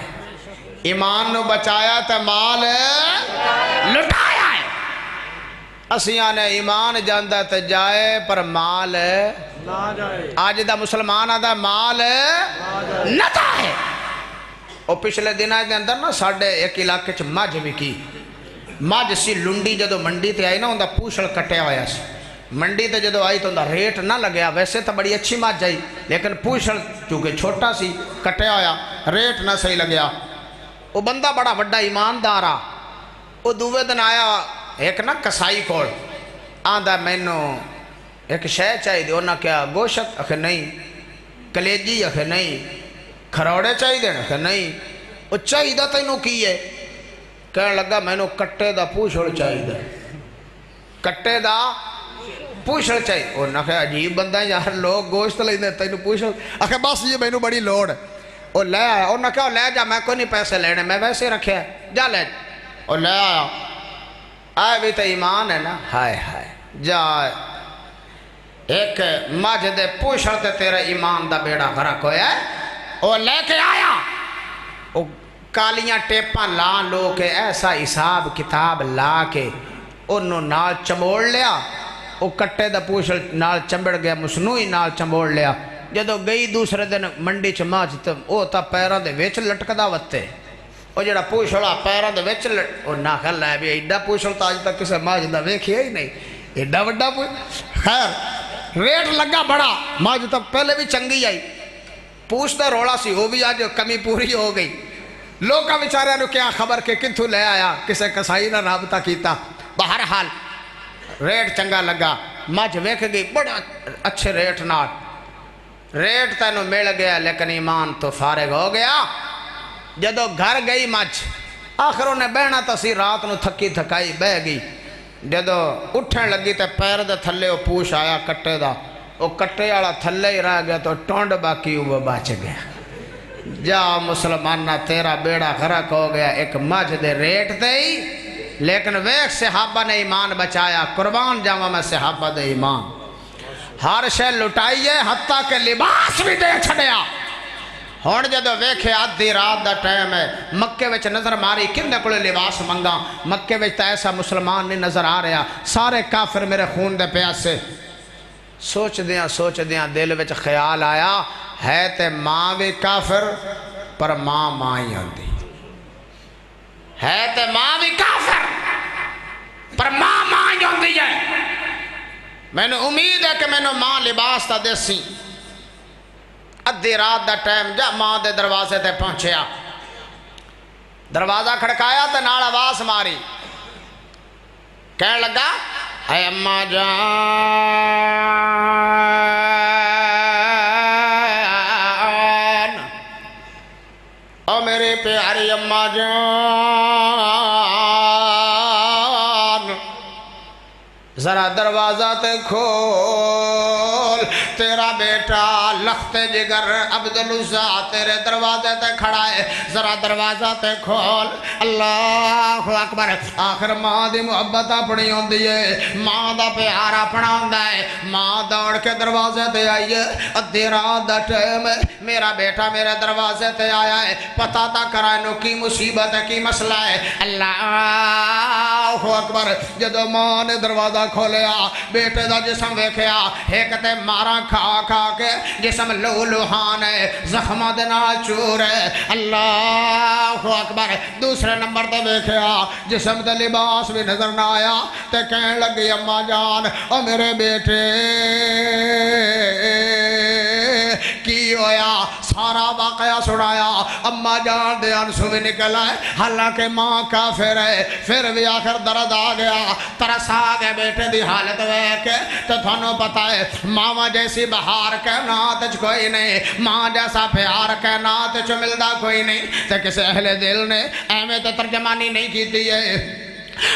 S2: ایمان نو بچایا تے مال لٹایا ہے اسیاں نے ایمان جاندہ تے جائے پر مال نہ جائے آج دا مسلمان آدھا مال نہ جائے اور پچھلے دن آج دے اندر نا ساڑھے ایک علاقے چھ مجھ بھی کی مجھ سی لنڈی جدو منڈی تے آئی نا اندہ پوچھل کٹے ہویا سی منڈی تے جدو آئی تو اندہ ریٹ نہ لگیا ویسے تو بڑی اچھی مجھ جائی لیکن پوچھل چونکہ چھوٹا سی کٹے ہویا ریٹ نہ صحیح لگیا وہ بندہ بڑا بڑا ایماندارا وہ دوے دن آیا ایک نا کسائی کول آندہ مینو ایک شے چاہی دی انہاں کیا گوشت اکھے نہیں کلیجی اکھے نہیں کھروڑے چاہی دے اکھے نہیں وہ چاہی دا تینوں کیے کہنے لگا مینو کٹے دا پوچھڑ چاہی دے کٹے دا پوچھڑ چاہی انہاں کیا عجیب بندہ یار لوگ گوشت لے دے تینوں پوچھڑ اکھے بس یہ مینو بڑی لوڑ ہے وہ لے آیا انہاں کیا لے جا میں کوئی نہیں پیسے لینے میں ویسے رکھے جا لے وہ لے آیا آئے بھی تو ایمان ہے نا ہائے ہائے جائے ایک مجھ دے پوچھڑ تے تیرا ایمان دا بیڑا غرق ہویا ہے وہ لے کے آیا وہ کالیاں ٹیپاں لا لو کے ایسا حساب کتاب لا کے انہوں نال چموڑ لیا وہ کٹے دا پوچھڑ نال چمبڑ گیا مصنوعی نال چموڑ لیا جدو گئی دوسرے دن منڈی چ مجھ تے وہ تا پیروں دے وچ لٹکدا وتے وہ جڑا پوچھڑا پیروں دے وچ وہ نہ خل ہے بھی ایڈا پوچھڑ تا آج تک کسے مجھ دا ویکھیا ہی نہیں ایڈا وڈا خیر ریٹ لگا بڑا مجھ تک پہلے بھی چنگی آئی پوچھتا روڑا سی وہ بھی آج کمی پوری ہو گئی لوگاں بیچارے نو کیا خبر کہ کتھوں لے آیا کسے کسائی نہ رابطہ کیتا بہرحال ریٹ چنگا لگا مجھ ویکھ گئی بڑا اچھے ریٹ نال ریٹ تینوں مل گیا لیکن ایمان تو فارغ ہو گیا جدو گھر گئی مجھ آخر انہیں بہنا تا سی رات نو تھکی تھکائی بہ گئی جدو اٹھن لگی تے پیر دے تھلے وہ پوچھ آیا کٹے دا وہ کٹے والا تھلے ہی رہ گیا تو ٹونڈ باقی وہ بچ گیا جا مسلمانہ تیرا بیڑا غرق ہو گیا ایک مجھ دے ریٹ دے ہی لیکن ویک صحابہ نے ایمان بچایا قربان جاوا میں صحابہ دے ایمان ہر شے لٹائیے حتیٰ کہ لباس بھی دے چھڑیا ہون جدو ویکھے آدھی رات دا ٹائم ہے مکے وچ نظر ماری کنے کولے لباس منگا مکے وچ تا ایسا مسلمان نہیں نظر آ رہا سارے کافر میرے خون دے پیاسے سوچ دیاں دل وچ خیال آیا ہے تے ماں بھی کافر پر ماں ہی ہوندی ہے تے ماں بھی کافر پر ماں ہی ہوندی ہے میں نے امید ہے کہ میں نے ماں لباس تا دیسی ادھی رات دا ٹائم جا ماں دے دروازے تے پہنچیا دروازہ کھڑکایا تو نال آواز ماری کہنے لگا اے اماں جان او میری پیاری اماں جان ذرا دروازہ تے کھول تیرا بیٹا لخت جگر عبدالعزا تیرے دروازے تے کھڑا ہے ذرا دروازہ تے کھول اللہ اکبر آخر ماں دی محبت اپنی ہوندی ہے ماں دا پیار اپنا ہوندا ہے ماں دوڑ کے دروازے تے آئی ہے ادھی رات دا ٹائم ہے میرا بیٹا میرے دروازے تے آیا ہے پتہ تا کرا نو کی مصیبت ہے کی مسئلہ ہے اللہ اکبر جدو ماں نے دروازہ کھولیا بیٹے دا جسم ویکھیا ایک تے مارا کھا کھا کے جسم لو لوہان ہے زخمہ دے نال چور ہے اللہ اکبر دوسرے نمبر تے ویکھیا جسم تے لباس بھی نظر نہ آیا تے کہن لگی اماں جان او میرے بیٹے کی ہویا سارا واقعہ سنایا اماں جان دے آنسو بھی نکل آئے حالانکہ ماں کافر ہے پھر بھی آخر درد آ گیا ترس آ گئے بیٹے دی حالت ویکھ تو تھانوں پتا ہے ماما جیسی بہار کائنات چ کوئی نہیں ماں جیسا پیار کائنات چ ملدا کوئی نہیں تے کسے اہل دل نے ایویں تے ترجمانی نہیں کیتی ہے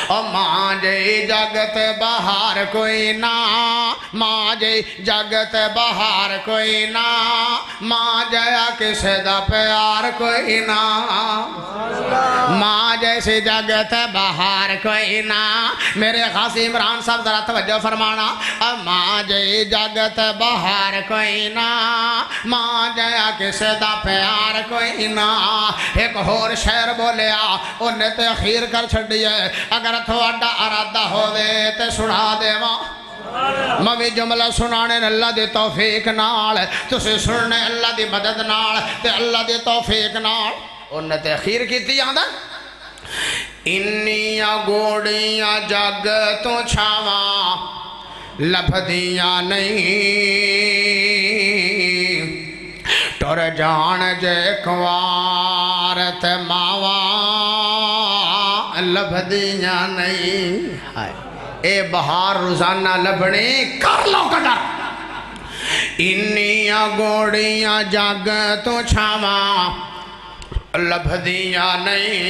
S2: او ماں جی جگت بہار کوئی نہ ماں جی جگت بہار کوئی نہ ماں جیا کسے دا پیار کوئی نہ ماں جیسی جگت بہار کوئی نہ میرے غازی عمران صاحب ذرا توجہ فرمانا ماں جی جگت بہار کوئی نہ ماں جیا کسے دا پیار کوئی نہ ایک اور شعر بولیا انہیں تے اخیر کر چھڑی ہے اگر تھوڑا ارادہ ہوئے تے سنا دے ماں موی جملہ سنانے اللہ دی توفیق نال تسے سننے اللہ دی مدد نال تے اللہ دی توفیق نال انہیں تے اخیر کیتی آندہ انیاں گوڑیاں جگ تو چھاواں لبھدیاں نہیں ٹر جان جے کوار تے ماواں لبھدیاں نہیں اے بہار روزانہ لبھنی کر لو قدر انیاں گوڑیاں جگ تو چھاواں لبھدیاں نہیں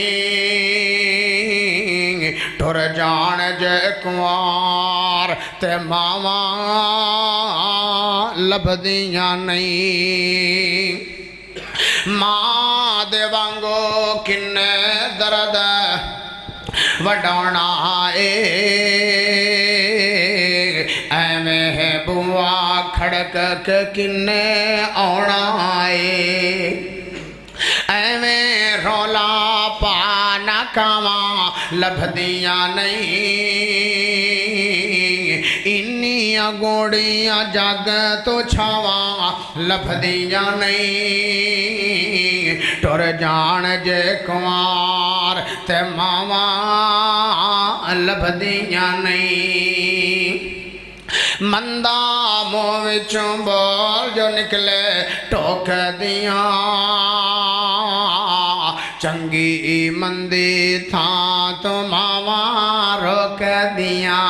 S2: ٹر جان جے کوار تے ماواں لبھدیاں نہیں ماں دے وانگو کنے درد وڈانا ایویں بوا کھڑک کنے آنا ایویں رولا پانا کاواں لبھدیاں نہیں انیاں گوڑیاں جگ تو چھاواں لبھدیاں نہیں ٹر جان جے کوار تے ماواں لبھدیاں نہیں مندہ منہ وچوں بول جو نکلے ٹوک دیاں چنگی مندی تھاں تو ماواں روک دیاں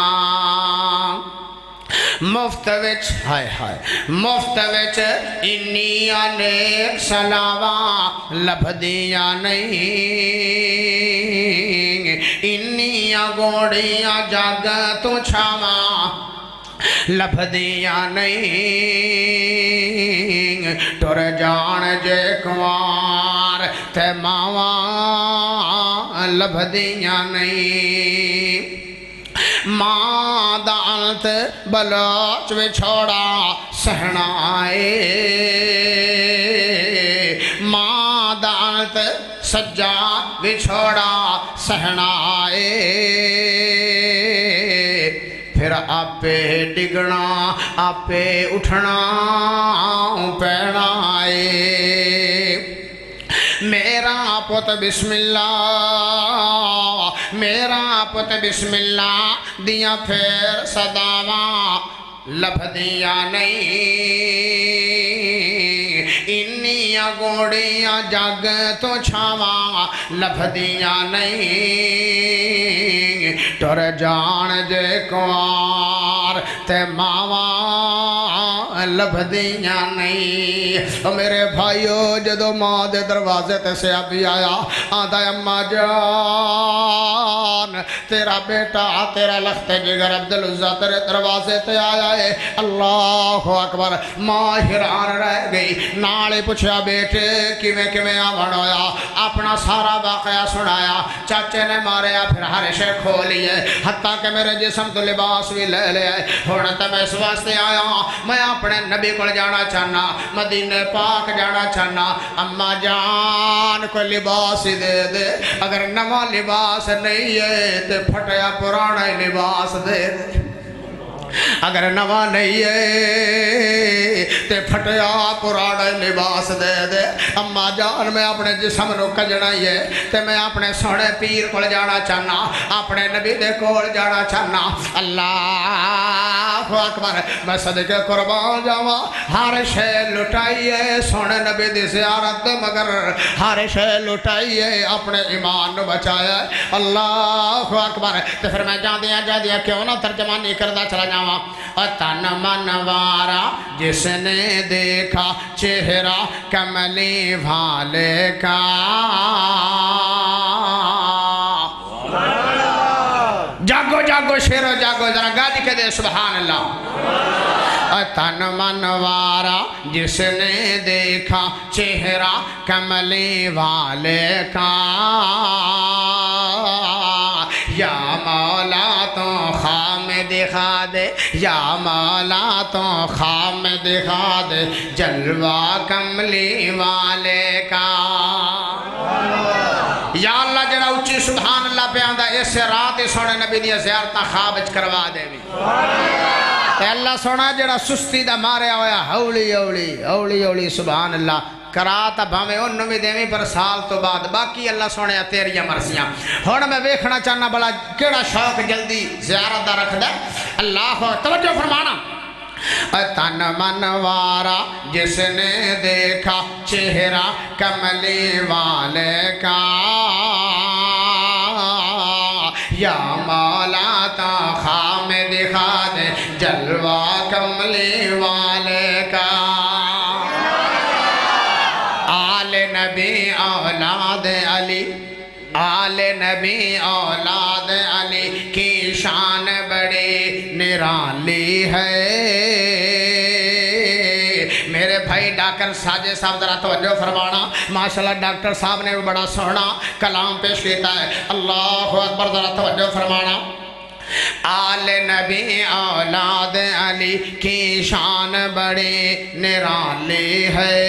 S2: مفت وچ ہائے ہائے مفت وچ انیاں نیک سلاواں لبھدیاں نہیں انیاں گوڑیاں جگ تو چھاواں لبھدیاں نہیں ٹر جان جے کوار تے ماواں لبھدیاں نہیں ماں دانت بلوچ وچھوڑا سہنا ماں دانت سجا وچھوڑا سہنا پھر آپے ڈگنا آپے اٹھنا پینا میرا پت بسم اللہ میرا پت بسم اللہ دیاں پھر صداواں لبھدیاں نہیں انیاں گوڑیاں جگ تو چھاواں لبھدیاں نہیں ٹر جان جے کوار تے ماواں لبھدیاں نہیں او میرے بھائیو جدو ماں دے دروازے تے سیابی آیا آدھا اماں جان تیرا بیٹا تیرا لخت جگر عبدالعزہ تیرے دروازے تے آیا ہے اللہ اکبر ماں حیران رہ گئی نالے پوچھا بیٹے کیویں آون ہویا اپنا سارا واقعہ سنایا چاچے نے ماریا پھر ہر شے کھولی ہے حتیٰ کہ میرے جسم تو لباس بھی لے لیا ہے ہونا تو میں اس واسطے آیا میں اپنے نبی کو جانا چاہنا مدینہ پاک جانا چاہنا اماں جان کو لباس ہی دے دے اگر نواں لباس نہیں ہے تو پھٹیا پرانا لباس دے دے اگر نواں نہیں ہے تے پھٹیا پرانا لباس دے دے اماں جان میں اپنے جسم نو کجنا ہی ہے تے میں اپنے سونے پیر کو جانا چاہنا اپنے نبی دے کول جانا چاہنا اللہ اکبر میں صدقے قربان جاواں ہر شے لٹائیے سونے نبی دی زیارت مگر ہر شے لٹائیے اپنے ایمان نو بچایا اللہ اکبر تے پھر میں جاندیاں کیوں نہ ترجمانی کردا چلا جاواں تن من وارا جس نے دیکھا چہرہ کملی والے کا جاگو جاگو شیرو جاگو ذرا گالی کے دے سبحان اللہ تن من وارا جس نے دیکھا چہرہ کملی والے کا یا مولا تو خام دکھا دے یا مولا تو خام دکھا دے جلوہ کملی والے کا یا اللہ جڑا اچھی سبحان اللہ پہ آندہ اس رات سونے نبی دیا زیارتہ خوابج کروا دے بھی تے اللہ سونا جڑا سستی دا مارے ہویا ہولی ہولی ہولی ہولی سبحان اللہ کراتا بھامے انہوں میں دیویں پر سال تو بعد باقی اللہ سونے تیریاں مرسیاں ہونا میں ویکھنا چاہنا بلا کیڑا شوق جلدی زیارت دا رکھ دے اللہ توجہ فرمانا تن من وارا جس نے دیکھا چہرہ کملی والے کا یا مولا تا خام دکھا دے جلوہ کملی والے کا آل نبی اولاد علی آل نبی اولاد علی کی شان بڑی نرالی ہے میرے بھائی ڈاکٹر ساجد صاحب ذرا توجہ فرمانا ماشاءاللہ ڈاکٹر صاحب نے بھی بڑا سونا کلام پیش کیتا ہے اللہ اکبر ذرا توجہ فرمانا آل نبی اولاد علی کی شان بڑی نرالی ہے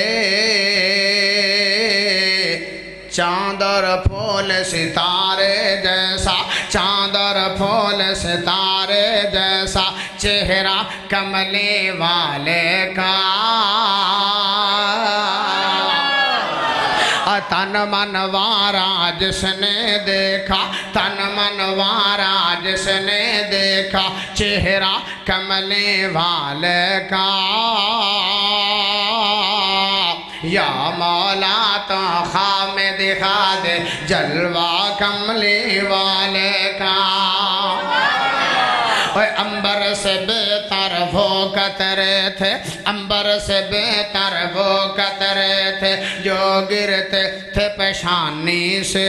S2: چاند اور پھول ستارے جیسا چاند اور پھول ستارے جیسا چہرہ کملی والے کا تن من وارا جس نے دیکھا تن من وارا جس نے دیکھا چہرہ کملی والے کا یا مولا تو خام دکھا دے جلوہ کملی والے کا امبر سے بہتر وہ قطرے تھے امبر سے بہتر وہ قطرے تھے جو گرتے تھے پیشانی سے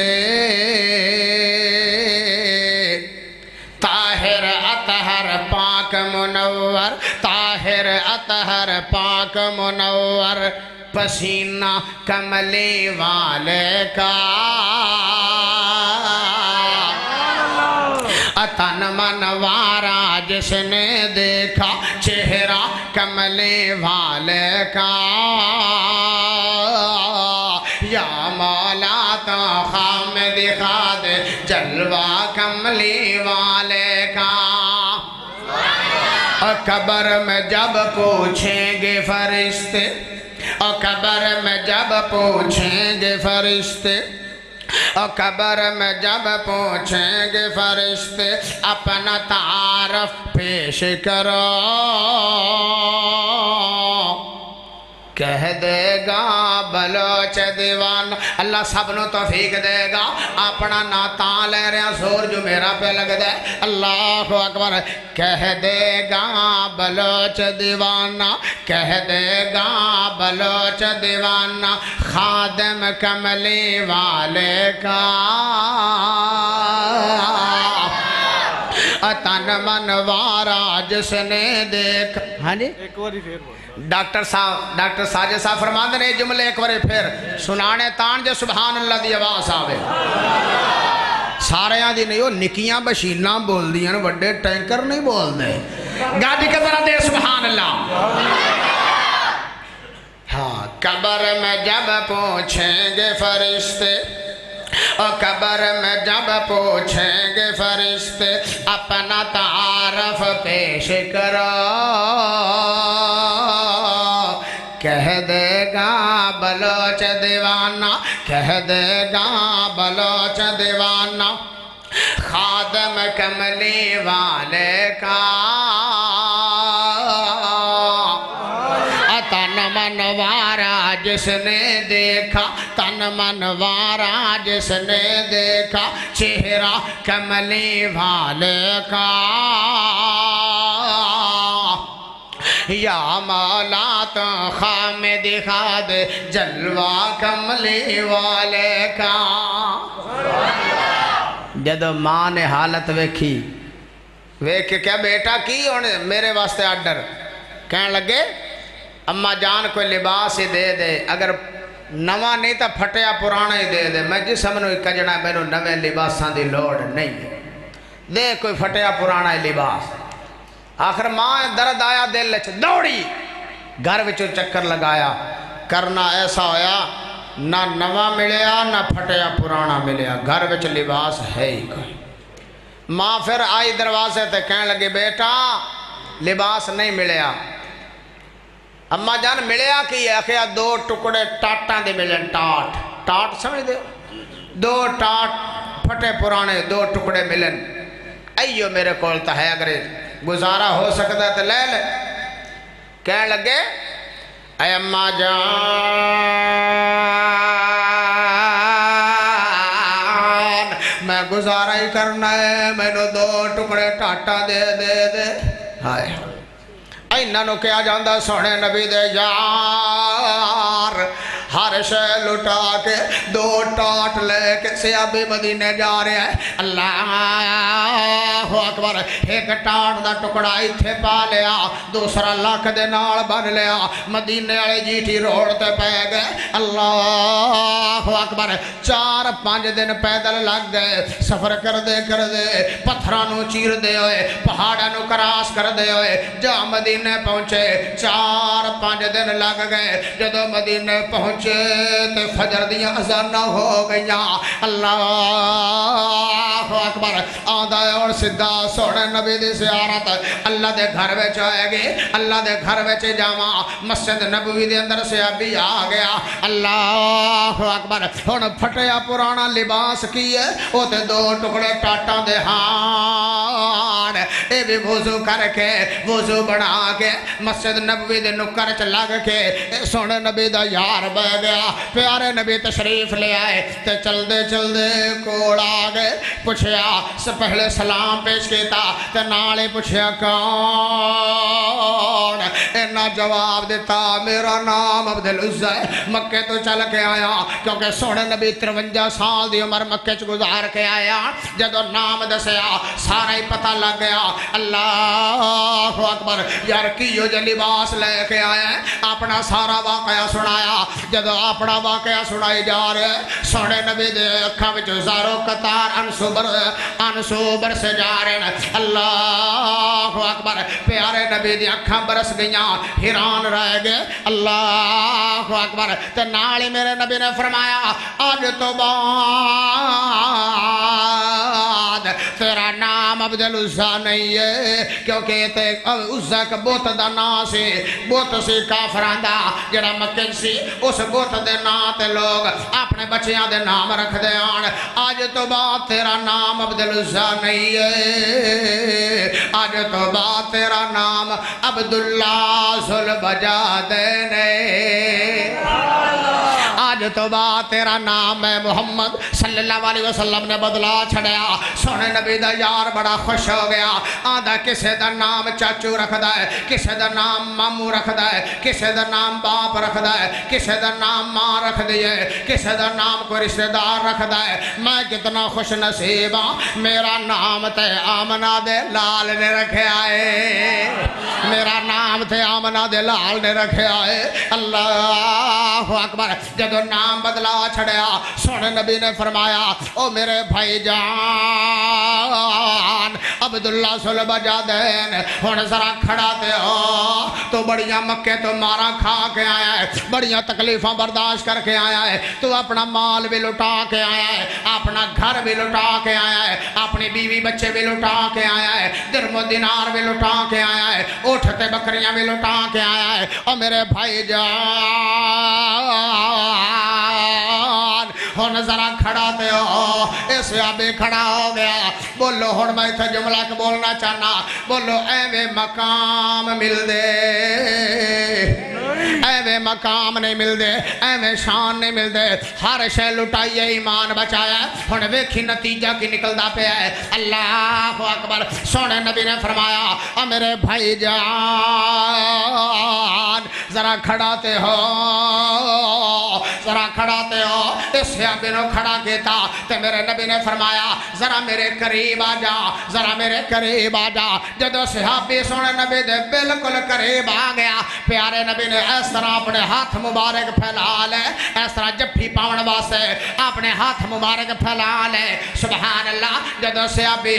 S2: طاہر اطہر پاک منور طاہر اطہر پاک منور پسینہ کملی والے کا تن من وارا جس نے دیکھا چہرہ کملی والے کا یا مولا تو خام دکھا دے جلوہ کملی والے کا اور قبر میں جب پوچھیں گے فرشتے اور قبر میں جب پوچھیں گے فرشتے اور قبر میں جب پوچھیں گے فرشتے اپنا تعارف پیش کرو کہہ دے گا بلوچ دیوان اللہ سب نو توفیق دے گا اپنا ناتاں لے رہے ہیں زور جو میرا پہ لگ دے اللہ اکبر کہہ دے گا بلوچ دیوانا کہہ دے گا بلوچ دیوانا خادم کملی والے کا تن من وارا جس نے دیکھ ہاں جی ڈاکٹر ساجد صاحب فرماندے نے جملے ایک بار پھر سنانے تان جو سبحان اللہ دی آواز آوے سارے دی نہیں وہ نکیاں بشیناں بول دیاں وڈے ٹینکر نہیں بول دے گاڑی کے ذرا دے سبحان اللہ ہاں قبر میں جب پوچھیں گے فرشتے اور قبر میں جب پوچھیں گے فرشتے اپنا تعارف پیش کرو کہہ دے گا بلوچ دیوانہ کہہ دے گا بلوچ دیوانہ خادم کملی والے کا تن منوارا جس نے دیکھا تن منوارا جس نے دیکھا چہرہ کملی والے کا یا مولا تو خام دکھا دے جلوہ کملی والے کا جدو ماں نے حالت ویکھی ویکھ کیا بیٹا کی ہونے میرے واسطے آڈر کہنے لگے اماں جان کوئی لباس ہی دے دے اگر نواں نہیں تا پھٹیا پرانا ہی دے دے میں جسم نو کجنا میرے نوے لباساں دی لوڑ نہیں دے کوئی پھٹیا پرانا ہی لباس آخر ماں درد آیا دل لچ دوڑی گھر وچوں چکر لگایا کرنا ایسا ہویا نہ نواں ملیا نہ پھٹیا پرانا ملیا گھر وچ لباس ہے ہی کوئی ماں پھر آئی دروازے تے کہنے لگی بیٹا لباس نہیں ملیا اماں جان ملیا کی ہے کہ دو ٹکڑے ٹاٹاں دے ملن ٹاٹ سمجھ دے دو ٹاٹ پھٹے پرانے دو ٹکڑے ملن ایو میرے کولتا ہے اگر گزارا ہو سکتا ہے تو لے لے کہنے لگے اے اماں جان میں گزارا ہی کرنا ہے میں نے دو ٹکڑے ٹاٹا دے ہائے اینہ نو کیا جاندہ سونے نبی دے یار ہر شے لٹا کے دو ٹاٹ لے کے سیابی مدینے جا رہے ہیں اللہ اکبر ایک ٹاٹ دا ٹکڑا ایتھے پا لیا دوسرا لاکھ دے نال بن لیا مدینے والے جیٹی روڑ تے پہ گئے اللہ اکبر 4-5 دن پیدل لگ گئے سفر کر دے پتھرانو چیر دے ہوئے پہاڑانو کراس کر دے ہوئے جا مدینے پہنچے 4-5 دن لگ گئے جدو مدینے پہنچے تے فجر دیاں اذاناں ہو گئیاں اللہ اکبر آدھا اور صدہ سونے نبی دی زیارت اللہ دے گھر وچ آئے گے اللہ دے گھر وچ جاواں مسجد نبوی دے اندر سے ابھی آ گیا اللہ اکبر ہن پھٹیا پرانا لباس کی ہے او تے دو ٹکڑے ٹاٹاں دے ہاں اے بھی وضو کر کے وضو بنا کے مسجد نبوی دے نکر چ لگ کے سونے نبی دا یار بہ گیا پیارے نبی تشریف لے آئے تے چل دے کوڑ آ گئے پوچھیا سے پہلے سلام پیش کیتا تے نالے پوچھیا کون اینا جواب دیتا میرا نام عبدالعزہ ہے مکے تو چل کے آیا کیونکہ سونے نبی 53 سال دی عمر مکے چ گزار کے آیا جدو نام دسیا سارا ہی پتہ لگ گیا اللہ اکبر یار کیو جو لباس لے کے آیا اپنا سارا واقعہ سنایا جدو اپنا واقعہ سنائی جا رہے سونے نبی دے اکھاں وچ زارو قطار انسوبر سے جا رہے ہیں اللہ اکبر پیارے نبی دی اکھاں برس گئیاں حیران رہ گئے اللہ اکبر تے نال میرے نبی نے فرمایا آج تو بعد تیرا نام عبدالعزہ نہیں ہے کیونکہ تے عزہ کا بوت دا نا سی بوت سی کافران دا جڑا مکن سی اس بوت دے نا تے لوگ اپنے بچیاں دے نام رکھ دے آن آج تو بعد تیرا نام عبدالعزہ نہیں ہے آج تو بعد تیرا نام عبداللہ ذوالبجادین آج تو بعد تیرا نام ہے محمد صلی اللہ علیہ وسلم نے بدلا چھڑیا سونے نبی دا یار بڑا خوش ہو گیا آدھا کسے دا نام چاچو رکھ دا ہے کسے دا نام مامو رکھ دا ہے کسے دا نام باپ رکھ دا ہے کسے دا نام ماں رکھ دیئے کسے دا نام کوئی رشتہ دار رکھ دا ہے میں کتنا خوش نصیب ہوں میرا نام تے آمنہ دے لال نے رکھے آئے میرا نام تے آمنہ دے لال نے رکھے آئے اللہ اکبر جدو نام بدلا چھڑیا سونے نبی نے فرمایا او میرے بھائی جان عبداللہ ذوالبجادین ہن ذرا کھڑا تے ہو تو بڑیاں مکے تو مارا کھا کے آیا ہے بڑیاں تکلیفاں برداشت کر کے آیا ہے تو اپنا مال بھی لٹا کے آیا ہے اپنا گھر بھی لٹا کے آیا ہے اپنی بیوی بچے بھی لٹا کے آیا ہے درم و دینار بھی لٹا کے آیا ہے اٹھتے بکریاں بھی لٹا کے آیا ہے اور میرے بھائی جان ہن ذرا کھڑا تے ہو اس آبے کھڑا ہو گیا بولو ہن میں تھے جملہ کے بولنا چاہنا بولو ایوے مقام مل دے ایوے مقام نہیں مل دے ایوے شان نہیں مل دے ہر شے لٹائیے ایمان بچایا ہن ویکھی نتیجہ کی نکلدا پیا ہے اللہ اکبر سونے نبی نے فرمایا او میرے بھائی جان ذرا کھڑا تے ہو ذرا کھڑا تے ہو اس صحابی نے کھڑا کیتا تے میرے نبی نے فرمایا ذرا میرے قریب آ جا ذرا میرے قریب آ جا جدو صحابی سونے نبی دے بالکل قریب آ گیا پیارے نبی نے اس طرح اپنے ہاتھ مبارک پھیلا لے اس طرح جفی پاون واسطے اپنے ہاتھ مبارک پھیلا لے سبحان اللہ جدو صحابی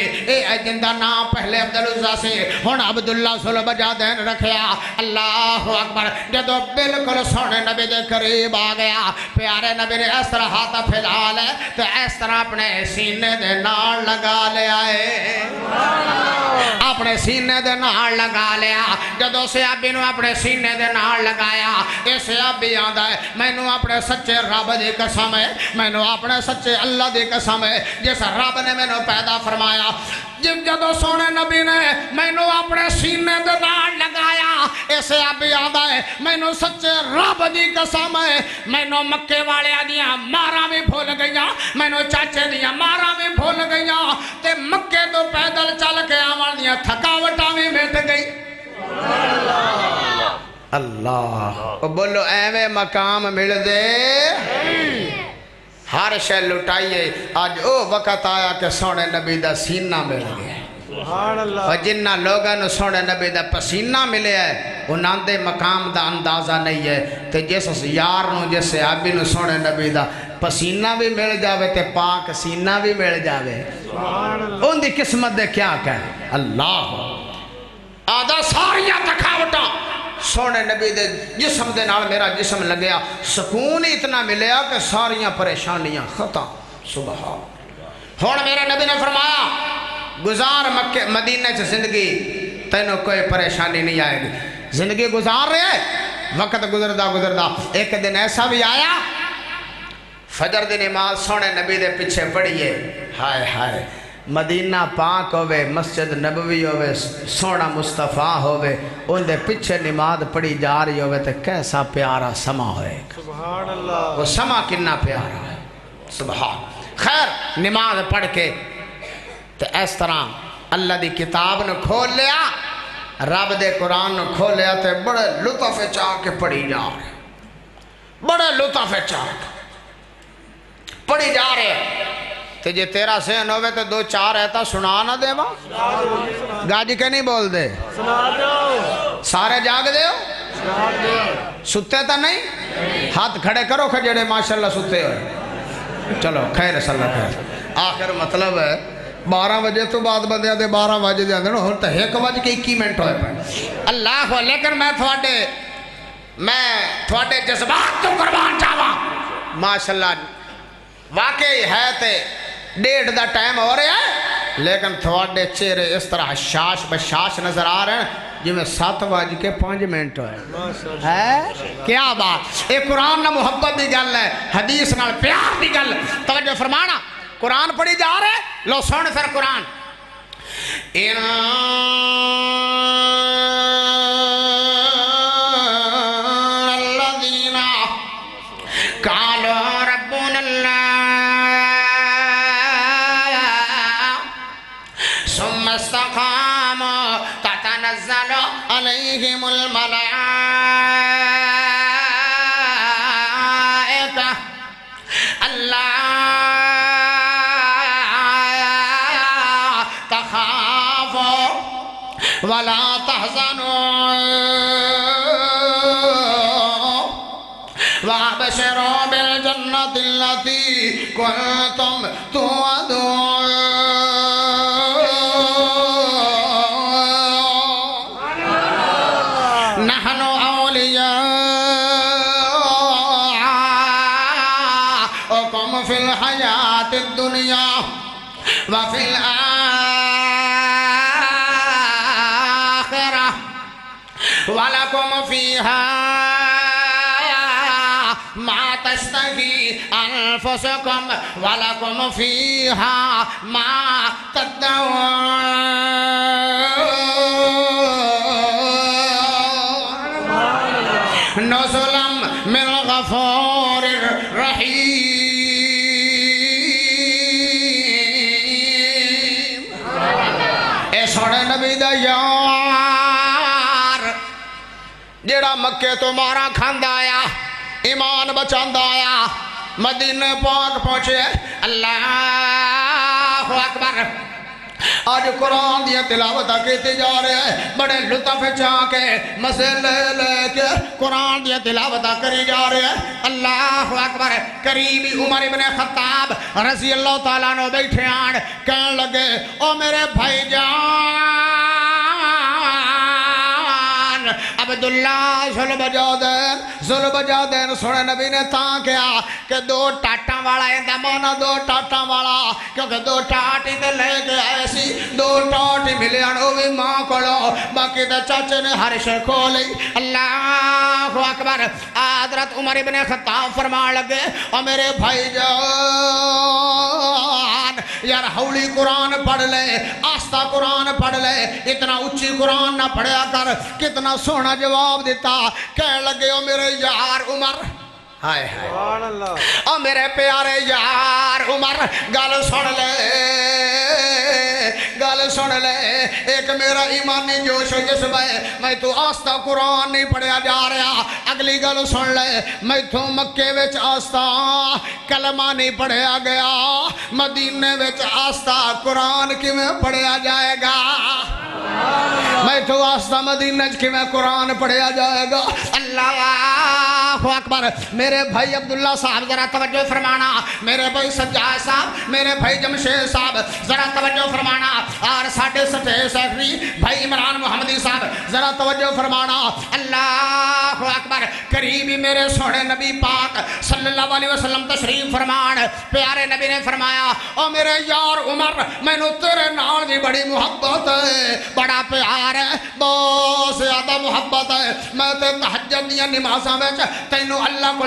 S2: جن دا نام پہلے عبدالعزیٰ سے ہن عبداللہ ذوالبجادین رکھیا اللہ اکبر جدو بالکل سونے نبی دے قریب آ گیا پیارے نبی نے اس طرح ہاتھ پھیلا لے تو اس طرح اپنے سینے دے نال لگا لے آئے اپنے سینے دے نال لگا لیا جدو صحابی نو اپنے سینے دے نال لگایا یہ صحابی آندا ہے میں نو اپنے سچے رب دی قسم ہے میں نو اپنے سچے اللہ دی قسم ہے جس رب نے میں نو پیدا فرمایا جدو سونے نبی نے میں نو اپنے سینے دے نال لگایا یہ صحابی آندا ہے میں نو سچے رب دی قسم ہے میں نو مکے والے دیاں ماراں بھی بھول گئیاں میں نو چاچے دیاں ماراں بھی بھول گئیاں تے مکے تو پیدل چل کے آوان دیاں تھکاوٹاں بھی مٹ گئی اللہ بولو ایوے مقام مل دے ہر شے لٹائیے آج او وقت آیا کہ سونے نبی دا سینہ مل گیا اور جنہ لوگاں سونے نبی دا پسینہ ملے ہے انہاں دے مقام دا اندازہ نہیں ہے تے جس یار نو جس صحابی نو سونے نبی دا پسینہ بھی مل جاوے تے پاک سینہ بھی مل جاوے ان دی قسمت دے کیا کہے اللہ آدھا ساریاں تکھاوٹاں سونے نبی دے جسم دے نال میرا جسم لگیا سکون اتنا ملیا کہ ساریاں پریشانیاں ختم سبحان ہون میرے نبی نے فرمایا گزار مکہ مدینہ سے زندگی تینوں کوئی پریشانی نہیں آئے گی زندگی گزار رہے وقت گزردا ایک دن ایسا بھی آیا فجر دی نماز سونے نبی دے پیچھے پڑھیے ہائے ہائے مدینہ پاک ہوئے مسجد نبوی ہوئے سونا مصطفیٰ ہوئے ان دے پیچھے نماز پڑھی جا رہی ہوئے تو کیسا پیارا سما ہوئے سبحان اللہ وہ سما کنا پیارا ہے سبحان خیر نماز پڑھ کے تو اس طرح اللہ دی کتاب نے کھول لیا رب دے قرآن نے کھول لیا تو بڑے لطف چاہ کے پڑھی جا رہے بڑے لطف چاہ کے پڑھی جا رہے تو جے تیرا سین ہوئے تو دو چار ایتا سنا نہ دے ماں گاجی کے نہیں بول دے سارے جاگ دے ہو ستے تا نہیں ہاتھ کھڑے کرو کھجڑے ماشاءاللہ ستے ہوئے چلو خیر صلی اللہ خیر آخر مطلب ہے 12 بجے تو بعد بندے دے 12 بجے دے اندر ہوں تو 1 بج کے 21 منٹ ہوئے پہ اللہ لیکن میں تھوڑے جذبات تو قربان چاہواں ماشاءاللہ واقعی ہے تے 1:30 دا ٹائم ہو رہا ہے لیکن تھوڑے چہرے اس طرح شاش بشاش نظر آ رہے ہیں جی میں 7:05 ہوئے ہے کیا بات ایک قرآن نہ محبت دی گل ہے حدیث نال پیار دی گل توجہ فرمانا قرآن پڑھی جا رہے لو سن پھر قرآن تتنزل عليهم الملائكة ألا تخافوا ولا تحزنوا وابشروا بالجنة التي كنتم توعدون نحن أولياؤكم في الحياة الدنيا وفي الآخرة ولكم فيها ما تشتهي أنفسكم ولكم فيها ما تدعون نزلا من غفور رحيم اے سونے نبی دا یار جڑا مکے تو مارا کھاندا آیا ایمان بچاندا آیا مدینہ پاک پہنچے اللہ اکبر آج قرآن دیا تلاوت کیتے جا رہے ہیں بڑے لطف چاہ کے مزے لے لے کے قرآن دیا تلاوت کری جا رہے ہیں اللہ اکبر قریبی عمر ابن خطاب رضی اللہ تعالیٰ نے بیٹھے آن کہنے لگے او میرے بھائی جان عبداللہ ذوالبجادین سونے نبی نے تاں کیا کہ دو ٹاٹاں والا اندہ مونا دو ٹاٹاں والا کیونکہ دو ٹاٹی تے لے کے آئے سی دو ٹاٹی ملے انہوں بھی ماں کھولو باقی تے چاچے نے ہر شے کھولی اللہ اکبر حضرت عمر ابن خطاب فرمان لگے اور میرے بھائی جان یار ہولی قرآن پڑھ لے آستہ قرآن پڑھ لے اتنا اچھی قرآن نہ پڑھیا کر کتنا سونا جواب دیتا کہنے لگے او میرے یار عمر ہائے ہائے او میرے پیارے یار عمر گل سن لے ایک میرا ایمانی جوش و جذبہ ہے میں تو آستہ قرآن نہیں پڑھیا جا رہا اگلی گل سن لے میں تو مکے وچ آستہ کلمہ نہیں پڑھیا گیا مدینے وچ آستہ قرآن کی میں پڑھیا جائے گا میں تو آستہ مدینہ کی میں قرآن پڑھیا جائے گا اللہ اکبر میرے بھائی عبداللہ صاحب ذرا توجہ فرمانا میرے بھائی سجاد صاحب میرے بھائی جمشید صاحب ذرا توجہ فرمانا اور ساڑھے سٹھے سیکٹری بھائی عمران محمدی صاحب ذرا توجہ فرمانا اللہ اکبر قریبی میرے سونے نبی پاک صلی اللہ علیہ وسلم تشریف فرمان پیارے نبی نے فرمایا او میرے یار عمر میں نے تیرے نال دی بڑی محبت ہے بڑا پیار ہے بہت زیادہ محبت ہے میں تے تہجد دیا نمازاں وچ تینوں اللہ کو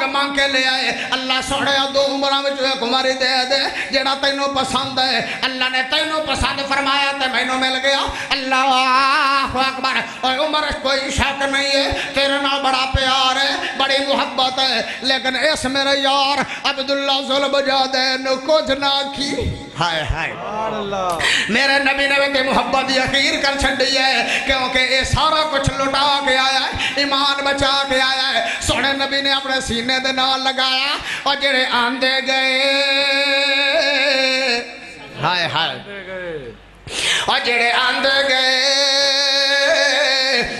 S2: مانگ کے لے آئے اللہ سوڑے دو عمرہ میں جو ایک عمری دے دے جڑا تینوں پسند ہے اللہ نے تینوں پسند فرمایا تے مینوں مل گیا اللہ اکبر اور عمر کوئی شک نہیں ہے تیرے نال بڑا پیار ہے بڑی محبت ہے لیکن اس میرے یار عبداللہ ذوالبجادین کچھ نہ کی ہائے ہائے میرے نبی نے بھی محبت یقین کر چھڑی ہے کیونکہ یہ سارا کچھ لٹا کے آیا ہے ایمان بچا کے آیا ہے سونے نبی نے اپنے سینے دے نال لگایا اور جڑے آندے گئے ہائے ہائے اور جڑے آندے گئے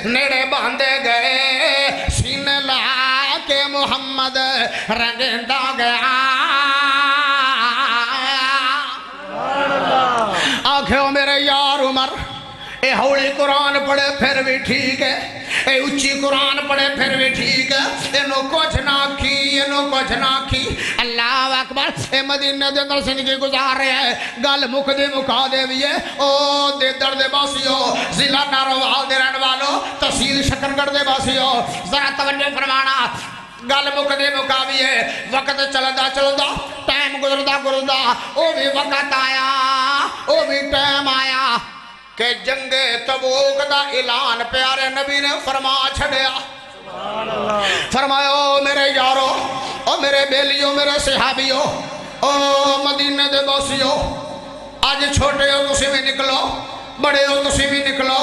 S2: نیڑے باندے گئے سینے لا کے محمد رنگندہ گیا آنکھیں میرے یار عمر اے ہولی قرآن پڑھے پھر بھی ٹھیک ہے اے اچھی قرآن پڑھے پھر بھی ٹھیک ہے انہوں کچھ نہ کی اللہ اکبر اے مدینہ دے اندر زندگی گزار رہے ہیں گل مکھ دے مکا دے بھی ہے او دے درد باسیو ضلع ناروال دے رہن والو تحصیل شکرگڑھ دے باسیو ذرا توجہ فرمانا گل مکدے مقابی ہے وقت چلدا ٹائم گزردا او بھی وقت آیا او بھی ٹائم آیا کہ جنگ تبوک دا اعلان پیارے نبی نے فرما چھڑیا فرمایا او میرے یارو او میرے بیلیو میرے صحابیو او مدینہ دے باسیو آج چھوٹے ہو تسی بھی نکلو بڑے ہو تسی بھی نکلو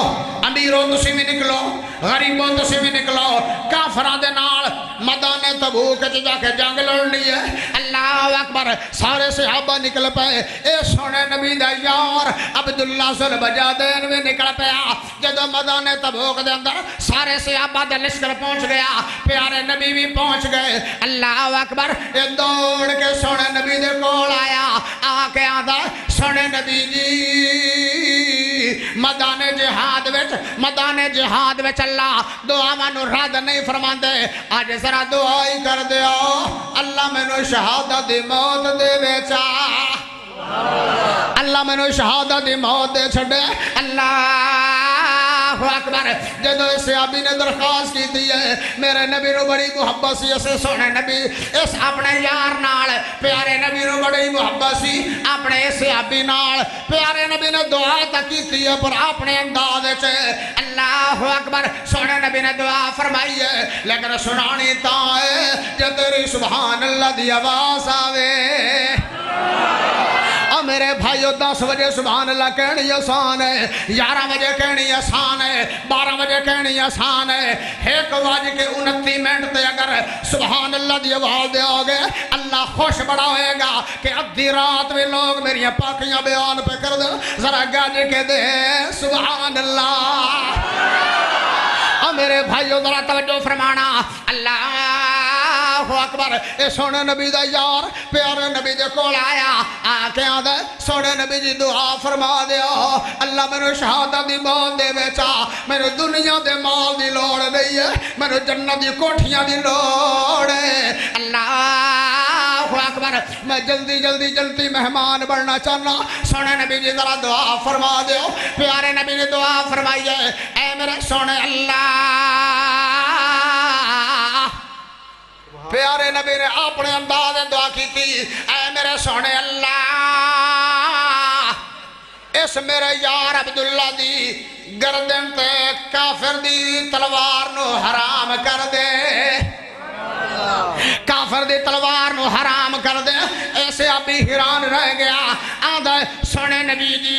S2: امیر امیروں تسی بھی نکلو غریبوں تسی بھی نکلو کافراں دے نال میدان تبوک وچ جا کے جنگ لڑنی ہے اللہ اکبر سارے صحابہ نکل پئے اے سونے نبی دا یار عبداللہ ذوالبجادین بھی نکل پیا جدو میدان تبوک دے اندر سارے صحابہ دے لشکر پہنچ گیا پیارے نبی بھی پہنچ گئے اللہ اکبر اے دوڑ کے سونے نبی دے کول آیا آ کے آندا سونے نبی جی میدان جہاد وچ اللہ دعا نو رد نہیں فرماندے اج ذرا دعا ہی کر دیا اللہ مینوں شہادت دی موت دے وچا اللہ مینوں شہادت دی موت دے چھڈے اللہ اکبر جدو اس صحابی نے درخواست کی دی ہے میرے نبی نو بڑی محبت سی اسے سونے نبی اس اپنے یار نال پیارے نبی نو بڑی محبت سی اپنے صحابی نال پیارے نبی نے دعا تک کی ہے پر اپنے انداز وچ اللہ اکبر سونے نبی نے دعا فرمائی ہے لیکن سنانی تا ہے جے تیری سبحان اللہ دی آواز آوے میرے بھائیو 10 بجے سبحان اللہ کہنی آسان ہے 11 بجے کہنی آسان ہے 12 بجے کہنی آسان ہے 1:29 تے اگر سبحان اللہ دی آواز دے آگے اللہ خوش بڑا ہوئے گا کہ ادھی رات میں لوگ میری پاکیاں بیان پہ کر دے ذرا گاج کے دے سبحان اللہ میرے بھائیو ذرا توجہ فرمانا اللہ اکبر اے سونے نبی دا یار پیارے نبی دے کول آیا آکے آدھے سونے نبی جی دعا فرما دیا اللہ میں نے شہادت دی موت دے بیچا میں نے دنیا دے مال دی لوڑ نہیں ہے میں نے جنت دی کوٹھیاں دی لوڑ ہے اللہ اکبر میں جلدی مہمان بننا چاہنا سونے نبی جی ذرا دعا فرما دیو پیارے نبی نے دعا فرمائی ہے اے میرے سونے اللہ پیارے نبی نے اپنے انداز دعا کی تھی اے میرے سونے اللہ اس میرے یار عبداللہ دی گردن تے کافر دی تلوار نو حرام کر دے کافر دی تلوار نو حرام کر دے ایسے ابھی حیران رہ گیا آدھا سونے نبی جی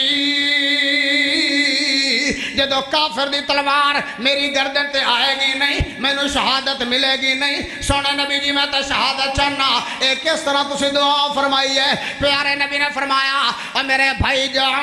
S2: جدو کافر دی تلوار میری گردن تے آئے گی نہیں میں نو شہادت ملے گی نہیں سونے نبی جی میں تو شہادت چاہنا ایک کس طرح تسی دعا فرمائی ہے پیارے نبی نے فرمایا اور میرے بھائی جان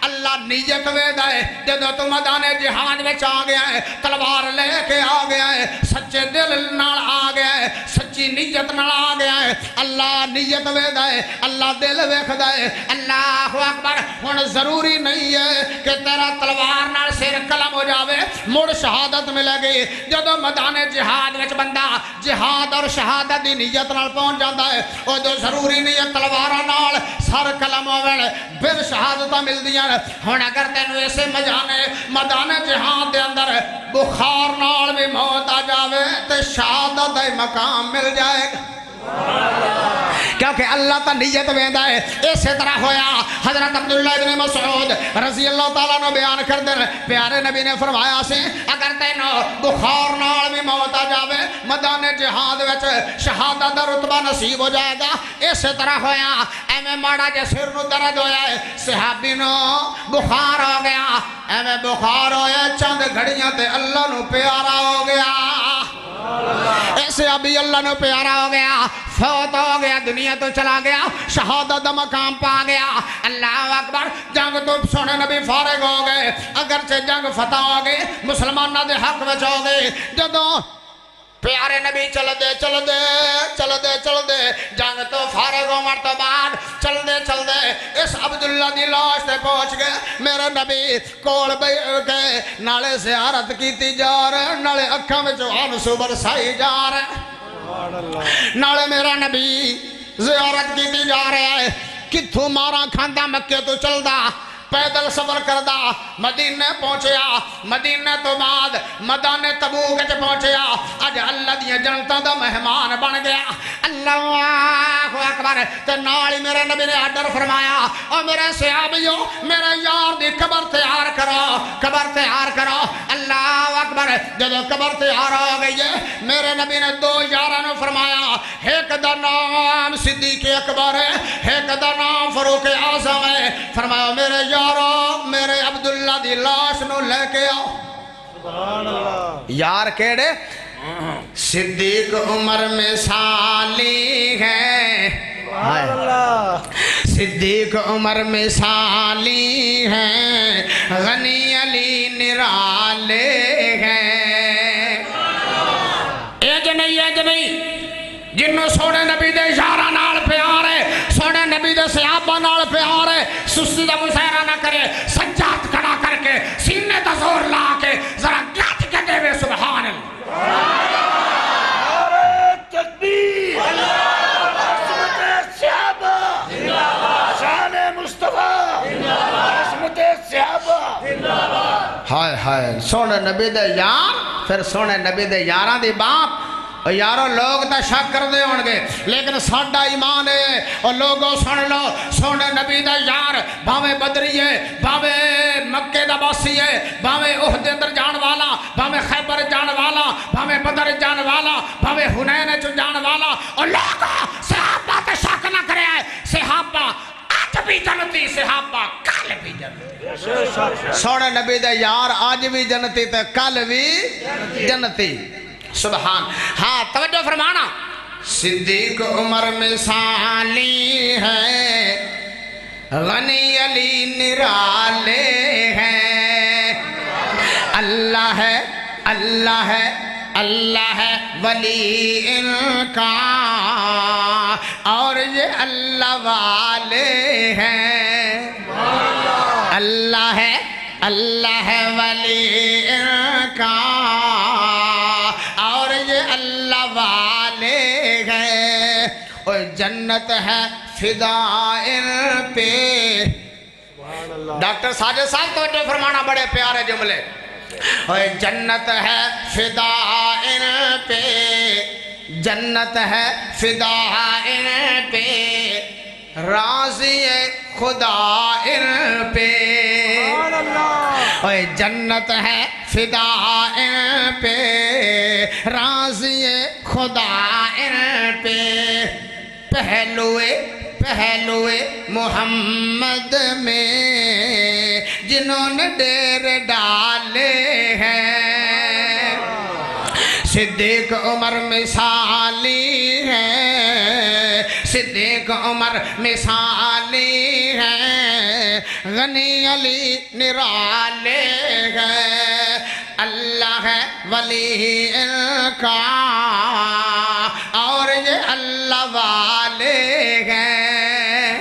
S2: اللہ نیت وید ہے جدو تو میدان جہاد میں آ گیا ہے تلوار لے کے آ گیا ہے سچے دل نال آ گیا ہے سچی نیت نال آ گیا ہے اللہ نیت وید ہے اللہ دل ویکھدا ہے اللہ اکبر ہن ضروری نہیں ہے کہ تیرا تلوار نال سر قلم ہو جاوے مڑ شہادت ملے گی جدو میدان جہاد وچ بندہ جہاد اور شہادت دی نیت نال پہنچ جاندا ہے او جو ضروری نہیں ہے تلواراں نال سر قلم ہووے پھر شہادتاں ملدیاں ہن اگر تینوں اسے میدان جہاد دے اندر بخار نال بھی موت آ جاوے تے شہادت دا مقام مل جائے گا کیونکہ اللہ تا نیت ویندا ہے اسی طرح ہویا حضرت عبداللہ ابن مسعود رضی اللہ تعالیٰ نے بیان کر دے پیارے نبی نے فرمایا سے اگر تینوں بخار نال بھی موت آ جاوے میدان جہاد وچ شہادت دا رتبہ نصیب ہو جائے گا اسی طرح ہویا ایویں ماڑا جے سر نو درد ہویا ہے صحابی نو بخار ہو گیا ایویں بخار ہویا چند گھڑیاں تے اللہ نو پیارا ہو گیا ایسے ابھی اللہ نے پیارا ہو گیا فوت ہو گیا دنیا تو چلا گیا شہادت دا مقام پا گیا اللہ اکبر جنگ تو سونے نبی فارغ ہو گئے اگرچہ جنگ فتح ہو گئے مسلمانہ دے حق وچ ہو گئے جدوں پیارے نبی چل دے جنگ تو فارغ عمر تو بعد چل دے اس عبداللہ دی لاش تے پہنچ گئے میرے نبی کول بیٹھ کے نالے زیارت کیتی جا رہے نالے اکھاں وچ آنسو برسائی جا رہے نالے میرا نبی زیارت کیتی جا رہے ہے کتھوں مارا کھاندا مکے تو چلدا پیدل سفر کردا مدینے پہنچیا مدینے تو بعد میدان تبوک وچ پہنچیا اج اللہ دی جنتاں دا مہمان بن گیا اللہ اکبر تے نال ہی میرے نبی نے آرڈر فرمایا او میرے صحابیو میرے یار دی قبر تیار کرو اللہ اکبر جدوں قبر تیار ہو گئی ہے میرے نبی نے دو یاراں نوں فرمایا ایک دا نام صدیق اکبر ہے ایک دا نام فاروق اعظم ہے فرمایا میرے یارو میرے عبداللہ عبداللہ دی لاش نو لے کے آؤ یار کیڑے صدیق عمر مثالی ہے صدیق عمر مثالی ہیں غنی علی نرالے ہیں ایج نہیں جنوں سونے نبی دے یاراں نال پیار ہے سونے نبی دے صحابہ نال پیار ہے سستی دا مظاہرہ نہ کرے سجاد کھڑا کر کے سینے تے زور لا کے ذرا گت کے دے وے سبحان اللہ
S3: تکبیر عظمت صحابہ شان مصطفیٰ عظمت صحابہ
S2: ہائے ہائے سونے نبی دے یار پھر سونے نبی دے یاراں دی باپ یارو لوگ تا شک کر دے ہون گے لیکن ساڈا ایمان ہے اور لوگوں سن لو سونے نبی دا یار بھاویں بدری ہے بھاویں مکے دا باسی ہے بھاویں احد اندر جان والا بھاویں خیبر جان والا بھاویں بدر جان والا بھاویں حنین چ جان والا اور لوگوں صحابہ تے شک نہ کرے صحابہ آج بھی جنتی صحابہ کل بھی جنتی سونے نبی دا یار آج بھی جنتی تے کل بھی جنتی سبحان ہاں توجہ فرمانا صدیق عمر مثالی ہے غنی علی نرالے ہیں اللہ ہے اللہ ہے اللہ ہے ولی ان کا اور یہ اللہ والے ہیں اللہ ہے ولی ان کا اور یہ اللہ والے ہیں اور جنت ہے فدا ان پہ ڈاکٹر ساجد صاحب توجہ فرمانا بڑے پیارے جملے اور جنت ہے فدا ان پہ جنت ہے فدا ان پہ راضی خدا ان پہ اور جنت ہے فدا ان پہ راضی خدا ان پہ پہلوئے محمد میں جنہوں نے ڈیر ڈالے ہیں صدیق عمر مثالی ہے صدیق عمر مثالی ہے غنی علی نرالے ہیں اللہ ہے ولی ان کا اور یہ اللہ والے ہیں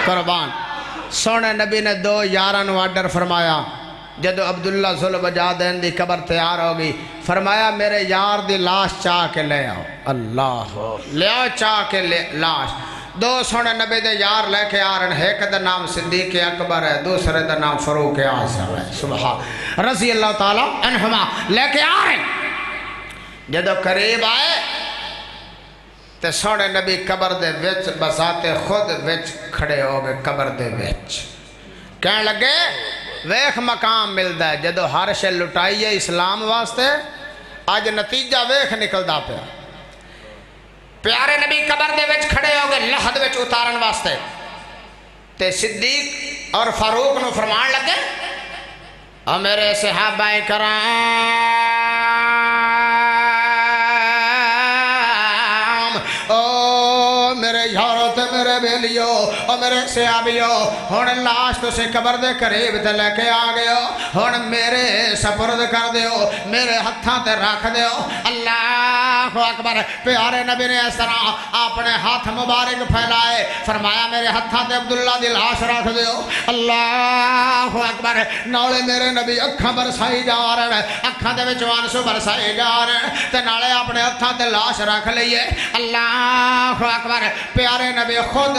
S2: قربان سونے نبی نے دو یاران آرڈر فرمایا جدو عبداللہ ذوالوجادین دی قبر تیار ہوگی فرمایا میرے یار دی لاش چاہ کے لے آؤ اللہ لے آؤ چاہ کے لاش دو سونے نبی دے یار لے کے آ رہے ہیں ایک دا نام صدیق اکبر ہے دوسرے دا نام فاروق اعظم ہے سبحان رضی اللہ تعالی عنہما لے کے آ رہے ہیں جدو قریب آئے تے سونے نبی قبر دے وچ بساتے خود وچ کھڑے ہو گئے قبر دے وچ کہنے لگے ویخ مقام ملدا ہے جدو ہر شے لٹائی ہے اسلام واسطے آج نتیجہ ویخ نکلدا پیا پیارے نبی قبر دے وچ کھڑے ہو گئے لحد وچ اتارن واسطے تے صدیق اور فاروق نو فرمان لگے اور میرے صحابہ کرام او میرے یارو تے میرے بیلیو اور میرے صحابیو ہون لاش تو سے قبر دے قریب تے لے کے آ گئے ہون میرے سپرد کر دیو میرے ہتھاں تے رکھ دیو اللہ اکبر پیارے نبی نے اس طرح اپنے ہاتھ مبارک پھیلائے فرمایا میرے ہتھاں تے عبداللہ دی لاش رکھ دیو اللہ اکبر نالے میرے نبی اکھاں برسائی جا رہے ہیں اکھاں دے وچ آنسو برسائی جا رہے ہیں تے نالے اپنے ہتھاں تے لاش رکھ لئیے اللہ اکبر پیارے نبی خود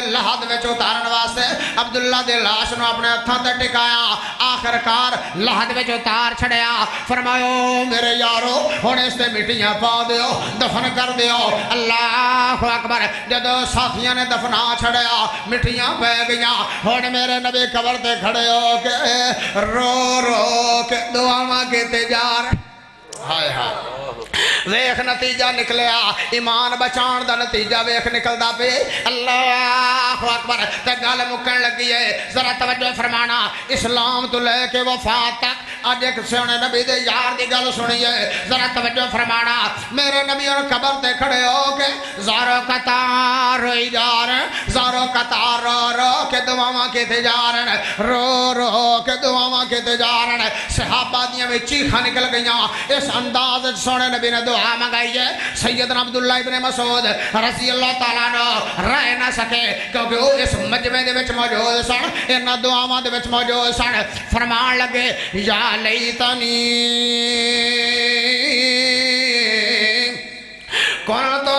S2: لحد وچ اتارن واسطے عبداللہ دی لاش نو اپنے ہتھاں تے ٹکایا آخر کار لحد وچ اتار چھڑیا فرمایا میرے یارو ہن اس تے مٹیاں پا دیو دفن کر دیو اللہ اکبر جدو ساتھیاں نے دفنا چھڑیا مٹیاں پہ گیاں ہن میرے نبی قبر تے کھڑے ہو کے رو رو کے دعاواں کیتے جا رہے ہائے ہائے ویخ نتیجہ نکلیا ایمان بچان دا نتیجہ ویخ نکلدا پے اللہ اکبر تے گل مکن لگی ہے ذرا توجہ فرمانا اسلام تو لے کے وفات تک اج ایک سونے نبی دے یار دی گل سنیے ذرا توجہ فرمانا میرے نبی اور قبر تے کھڑے ہو کے زارو قطار روئی جا رہے زارو قطار رو رو کے دعاواں کیتے جا رہے رو رو کے دعاواں کیتے جا رہے صحابہ دیاں میں چیخاں نکل گئیاں اس انداز سونے نبی نے دعا منگائی ہے سیدنا عبداللہ ابن مسعود رضی اللہ تعالیٰ نے رہ نہ سکے کیونکہ وہ اس مجمع دے وچ موجود سن انہاں دعاواں دے وچ موجود سن فرمان لگے یا لیتنی کنت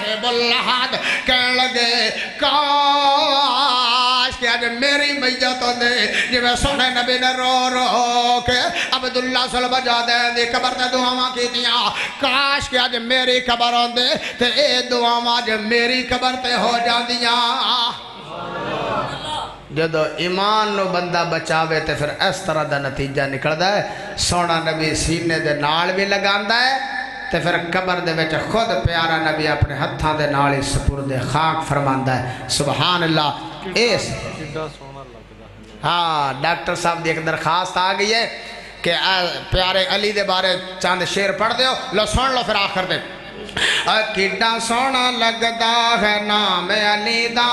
S2: صاحب الحد کہنے لگے کاش کہ آج میری میت دے جو میں سونے نبی نے رو رو کے عبداللہ صلی بجا دے دی قبر تے دعاواں کی دیاں کاش کہ آج میری قبر دے تے اے دعاواں آج میری قبر تے ہو جا دیاں جدو ایمان نو بندہ بچاوے تے پھر اس طرح دا نتیجہ نکلدا ہے سونا نبی سینے دے نال بھی لگاندا ہے تے پھر قبر دے وچ خود پیارا نبی اپنے ہتھاں دے نال ہی سپرد خاک فرماندا ہے سبحان اللہ اس ہاں ڈاکٹر صاحب دی ایک درخواست آ گئی ہے کہ پیارے علی دے بارے چاند شعر پڑھ دیو لو سن لو پھر آخر دے کڈا سونا لگدا ہے نام علی دا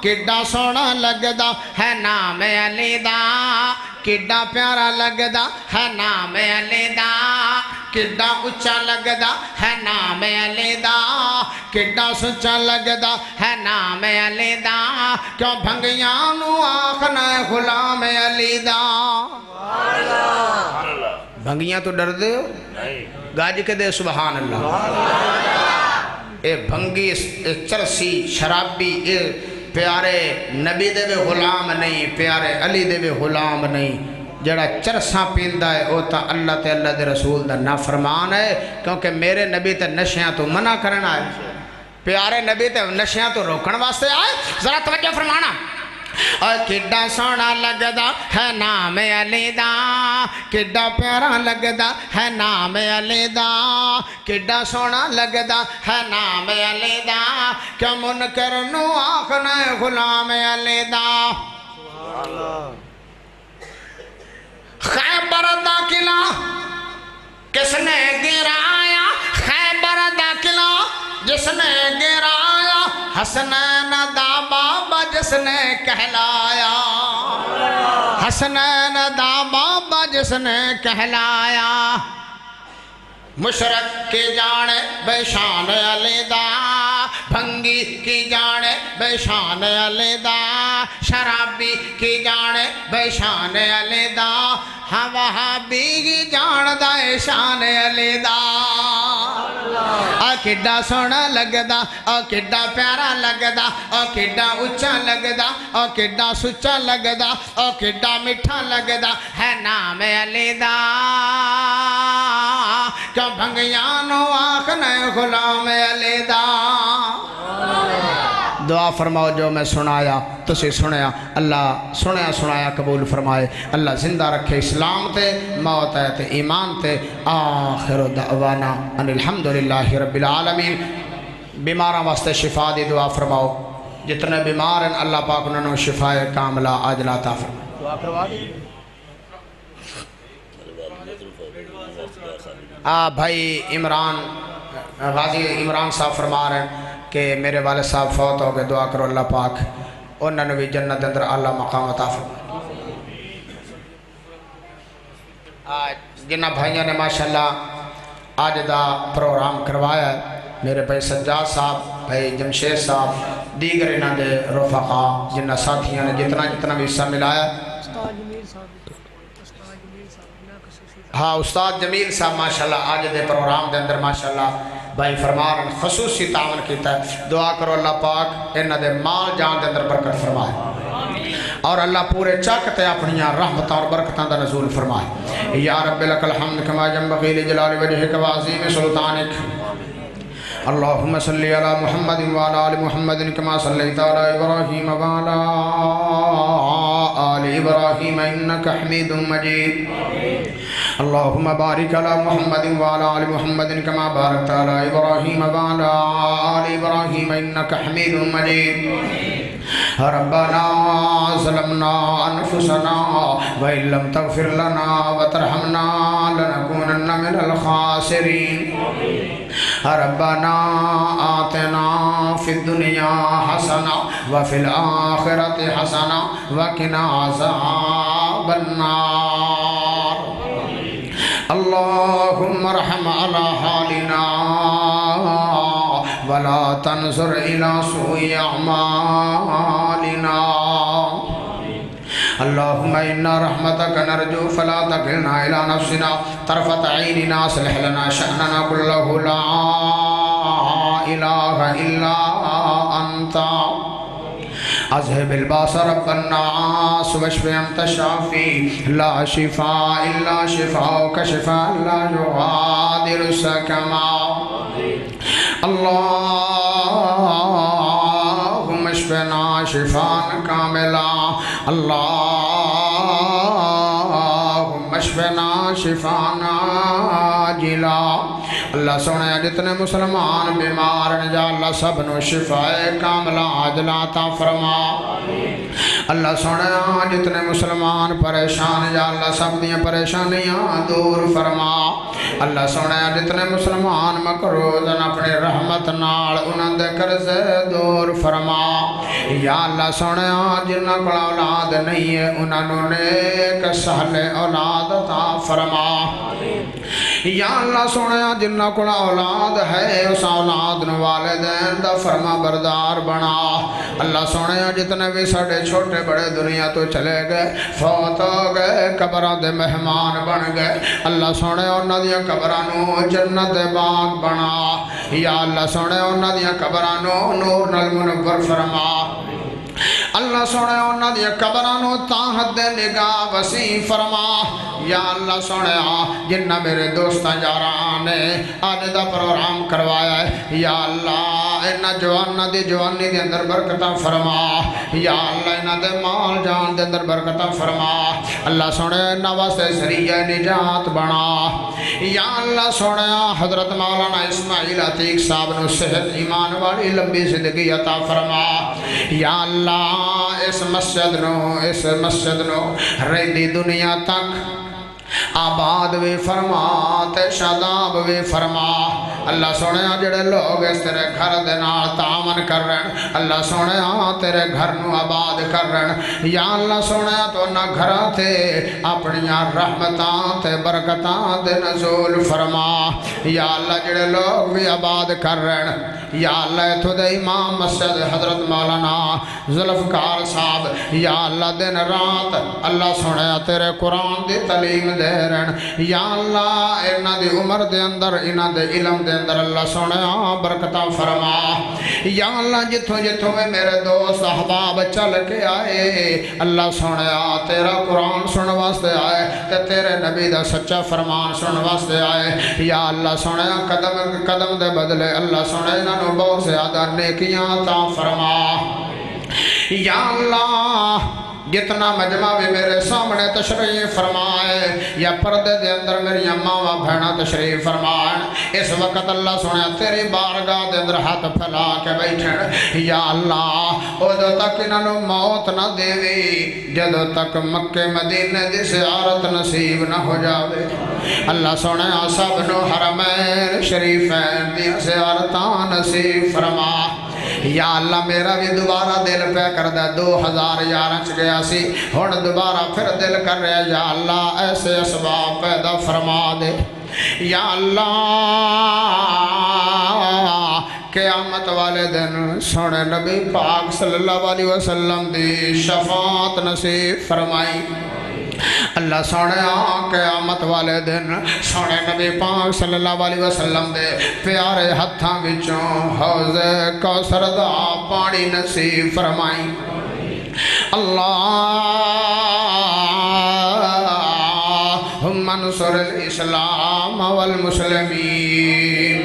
S2: کڈا سونا لگدا ہے نام علی دا کڈا پیارا لگدا ہے نام علی دا کڈا اچھا لگدا ہے نام علی دا کڈا سچا لگدا ہے نام علی دا کیوں بھنگیاں نو آخنا ہے غلام علی دا بھنگیاں تو ڈر دے ہو گاج کے دے سبحان اللہ اے بھنگی چرسی شرابی اے پیارے نبی دے بھی غلام نہیں پیارے علی دے بھی غلام نہیں جڑا چرساں پیندہ ہے او تا اللہ تے اللہ دے رسول دا نافرمان ہے کیونکہ میرے نبی تے نشیاں تو منع کرنا ہے پیارے نبی تے نشیاں تو روکن واسطے آئے ذرا توجہ فرمانا کڈا سونا لگدا ہے نام علی دا کڈا پیارا لگدا ہے نام علی دا کڈا سونا لگدا ہے نام علی دا کہ منکر نو آخنا ہے غلام علی دا خیبر دا قلعہ کس نے گرایا خیبر دا قلعہ جس نے گرایا حسنین دا بابا جس نے کہلایا حسنین دا بابا جس نے کہلایا مشرق کی جانے بے شان علی دا بھنگی کی جانے بے شان علی دا شرابی کی جانے بے شان علی دا ہاں وہابی کی جان دا شان علی دا کڈا سونا لگدا کڈا پیارا لگدا کڈا اچھا لگدا کڈا سچا لگدا کڈا میٹھا لگدا ہے نام علی دا کیوں بھنگیاں نو آخنا غلام علی دا دعا فرماؤ جو میں سنایا تسی سنیا اللہ سنیا سنایا قبول فرمائے اللہ زندہ رکھے اسلام تے موت ہے تے ایمان تے آخر دعوانا ان الحمدللہ رب العالمین بیماراں واسطے شفا دی دعا فرماؤ جتنے بیمار ہیں اللہ پاک انہوں شفا کاملہ عاجلہ عطا فرمائے دعا کروا دی بھائی عمران غازی عمران صاحب فرما رہے ہیں کہ میرے والد صاحب فوت ہو گئے دعا کرو اللہ پاک انہوں نے بھی جنت اندر اعلیٰ مقام عطا فرمائے جنہ بھائیوں نے ماشاءاللہ آج دا پروگرام کروایا ہے میرے بھائی سجاد صاحب بھائی جمشید صاحب دیگر انہوں نے رفقا جنہ ساتھیوں نے جتنا بھی حصہ ملایا ہاں استاد جمیل صاحب ماشاءاللہ آج دے پروگرام دے اندر ماشاءاللہ بھائی فرمان خصوصی تعاون کیتا ہے دعا کرو اللہ پاک انہاں دے مال جان دے اندر برکت فرمائے اور اللہ پورے چک تے اپنی رحمت اور برکتاں دا نزول فرمائے یا رب لک الحمد کما ينبغي لجلال وجهك وعظیم سلطانك اللهم صل على محمد وعلى ال محمد كما صليت على ابراهيم وعلى ال ابراهيم انك حميد مجيد اللهم بارك على محمد وعلى آل محمد كما باركت على إبراهيم وعلى آل إبراهيم إنك حميد مجيد ربنا ظلمنا أنفسنا وإن لم تغفر لنا وترحمنا لنكونن من الخاسرين ربنا آتنا في الدنيا حسنة وفي الآخرة حسنة وقنا عذاب النار اللهم ارحم على حالنا ولا تنظر إلى سوء أعمالنا اللهم إنا رحمتك نرجو فلا تكلنا إلى نفسنا طرفة عيننا أصلح لنا شأننا كله لا إله إلا أنت أذهب الباس رب الناس واشف أنت الشافي لا شفاء إلا شفاءك شفاء لا يغادر سقما اللهم اشفنا شفاء كاملا اللهم اشفنا شفاء عاجلا اللہ سونے جتنے مسلمان بیمار ہیں یا اللہ سب نو شفاء کاملہ عاجلہ عطا فرما اللہ سونے جتنے مسلمان پریشان یا اللہ سب دیاں پریشانیاں دور فرما اللہ سونے جتنے مسلمان مقروض ہیں اپنی رحمت نال انہاں دے قرضے دور فرما یا اللہ سونے جنہاں کو اولاد نہیں ہے انہاں نو نیک سہل اولاد عطا فرما یا اللہ سونے جنہاں کو اولاد ہے اس اولاد نو والدین دا فرما بردار بنا اللہ سونے جتنے بھی ساڑھے چھوٹے بڑے دنیا تو چلے گئے فوت ہو گئے قبران دے مہمان بن گئے اللہ سونے انہاں دیاں قبرانو جنت باغ بنا یا اللہ سونے انہاں دیاں قبرانو نور نال منور فرما اللہ سونے انہاں دیاں قبرانو تا حد نگاہ وسیع فرما یا اللہ سونے جنہ میرے دوستاں جاراں نے آج دا پروگرام کروایا ہے یا اللہ انہاں جوانہ دی جوانی دے اندر برکتہ فرما یا اللہ انہاں دے مال جان دے اندر برکتہ فرما اللہ سونے نواسے ذریعہ نجات بنا یا اللہ سونے حضرت مولانا اسماعیل عتیق صاحب نو صحت ایمان والی لمبی زندگی عطا فرما یا اللہ اس مسجد نو رہندی دنیا تک آباد بھی فرما تے شاداب بھی فرما اللہ سونے جڑے لوگ اس تیرے گھر دے نال تعاون کر رہے ہیں اللہ سونے تیرے گھر نو آباد کر رہے ہیں یا اللہ سونے تو نہ گھراں تے اپنیاں رحمتاں تے برکتاں دے نزول فرما یا اللہ جڑے لوگ بھی آباد کر رہے ہیں یا اللہ تو دے امام مسجد حضرت مولانا ذوالفقار صاحب یا اللہ دن رات اللہ سونے تیرے قرآن دی تعلیم دے رہن یا اللہ انہاں دی عمر دے اندر انہاں دے علم دے اندر اللہ سونے برکتہ فرما یا اللہ جتھوں جتھوں میں میرے دوست احباب چل کے آئے اللہ سونے تیرا قرآن سن واسطے آئے تے تیرے نبی دا سچا فرمان سن واسطے آئے یا اللہ سونے قدم دے بدلے اللہ سونے انہوں بہت زیادہ نیکیاں عطا فرما یا اللہ جتنا مجمع بھی میرے سامنے تشریف فرمائے یا پردے دے اندر میری ماں بہنا تشریف فرمائیں اس وقت اللہ سنے تیری بارگاہ دے اندر ہاتھ پھیلا کے بیٹھیں یا اللہ ادھو تک انہوں موت نہ دیوی جدو تک مکہ مدینے دی زیارت نصیب نہ ہو جاوے اللہ سنے سب نو حرمین شریفین دی زیارتاں نصیب فرما یا اللہ میرا بھی دوبارہ دل پہ کر دے 2011 چ گیا سی ہن دوبارہ پھر دل کر رہا یا اللہ ایسے اسباب پیدا فرما دے یا اللہ قیامت والے دن سونے نبی پاک صلی اللہ علیہ وسلم دی شفاعت نصیب فرمائی اللہ سونے قیامت والے دن سونے نبی پاک صلی اللہ علیہ وسلم دے پیارے ہتھاں وچوں حوض کوثر دا پانی نصیب فرمائی اللہم انصر الاسلام والمسلمین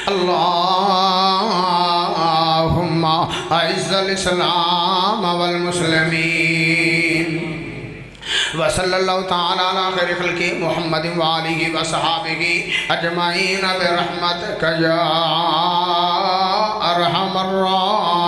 S2: اللہم اعز الاسلام والمسلمین وصلی اللہ تعالی علی خیر خلق محمد وآلہ وصحابہ اجمعین برحمتک یا ارحم الراحمین.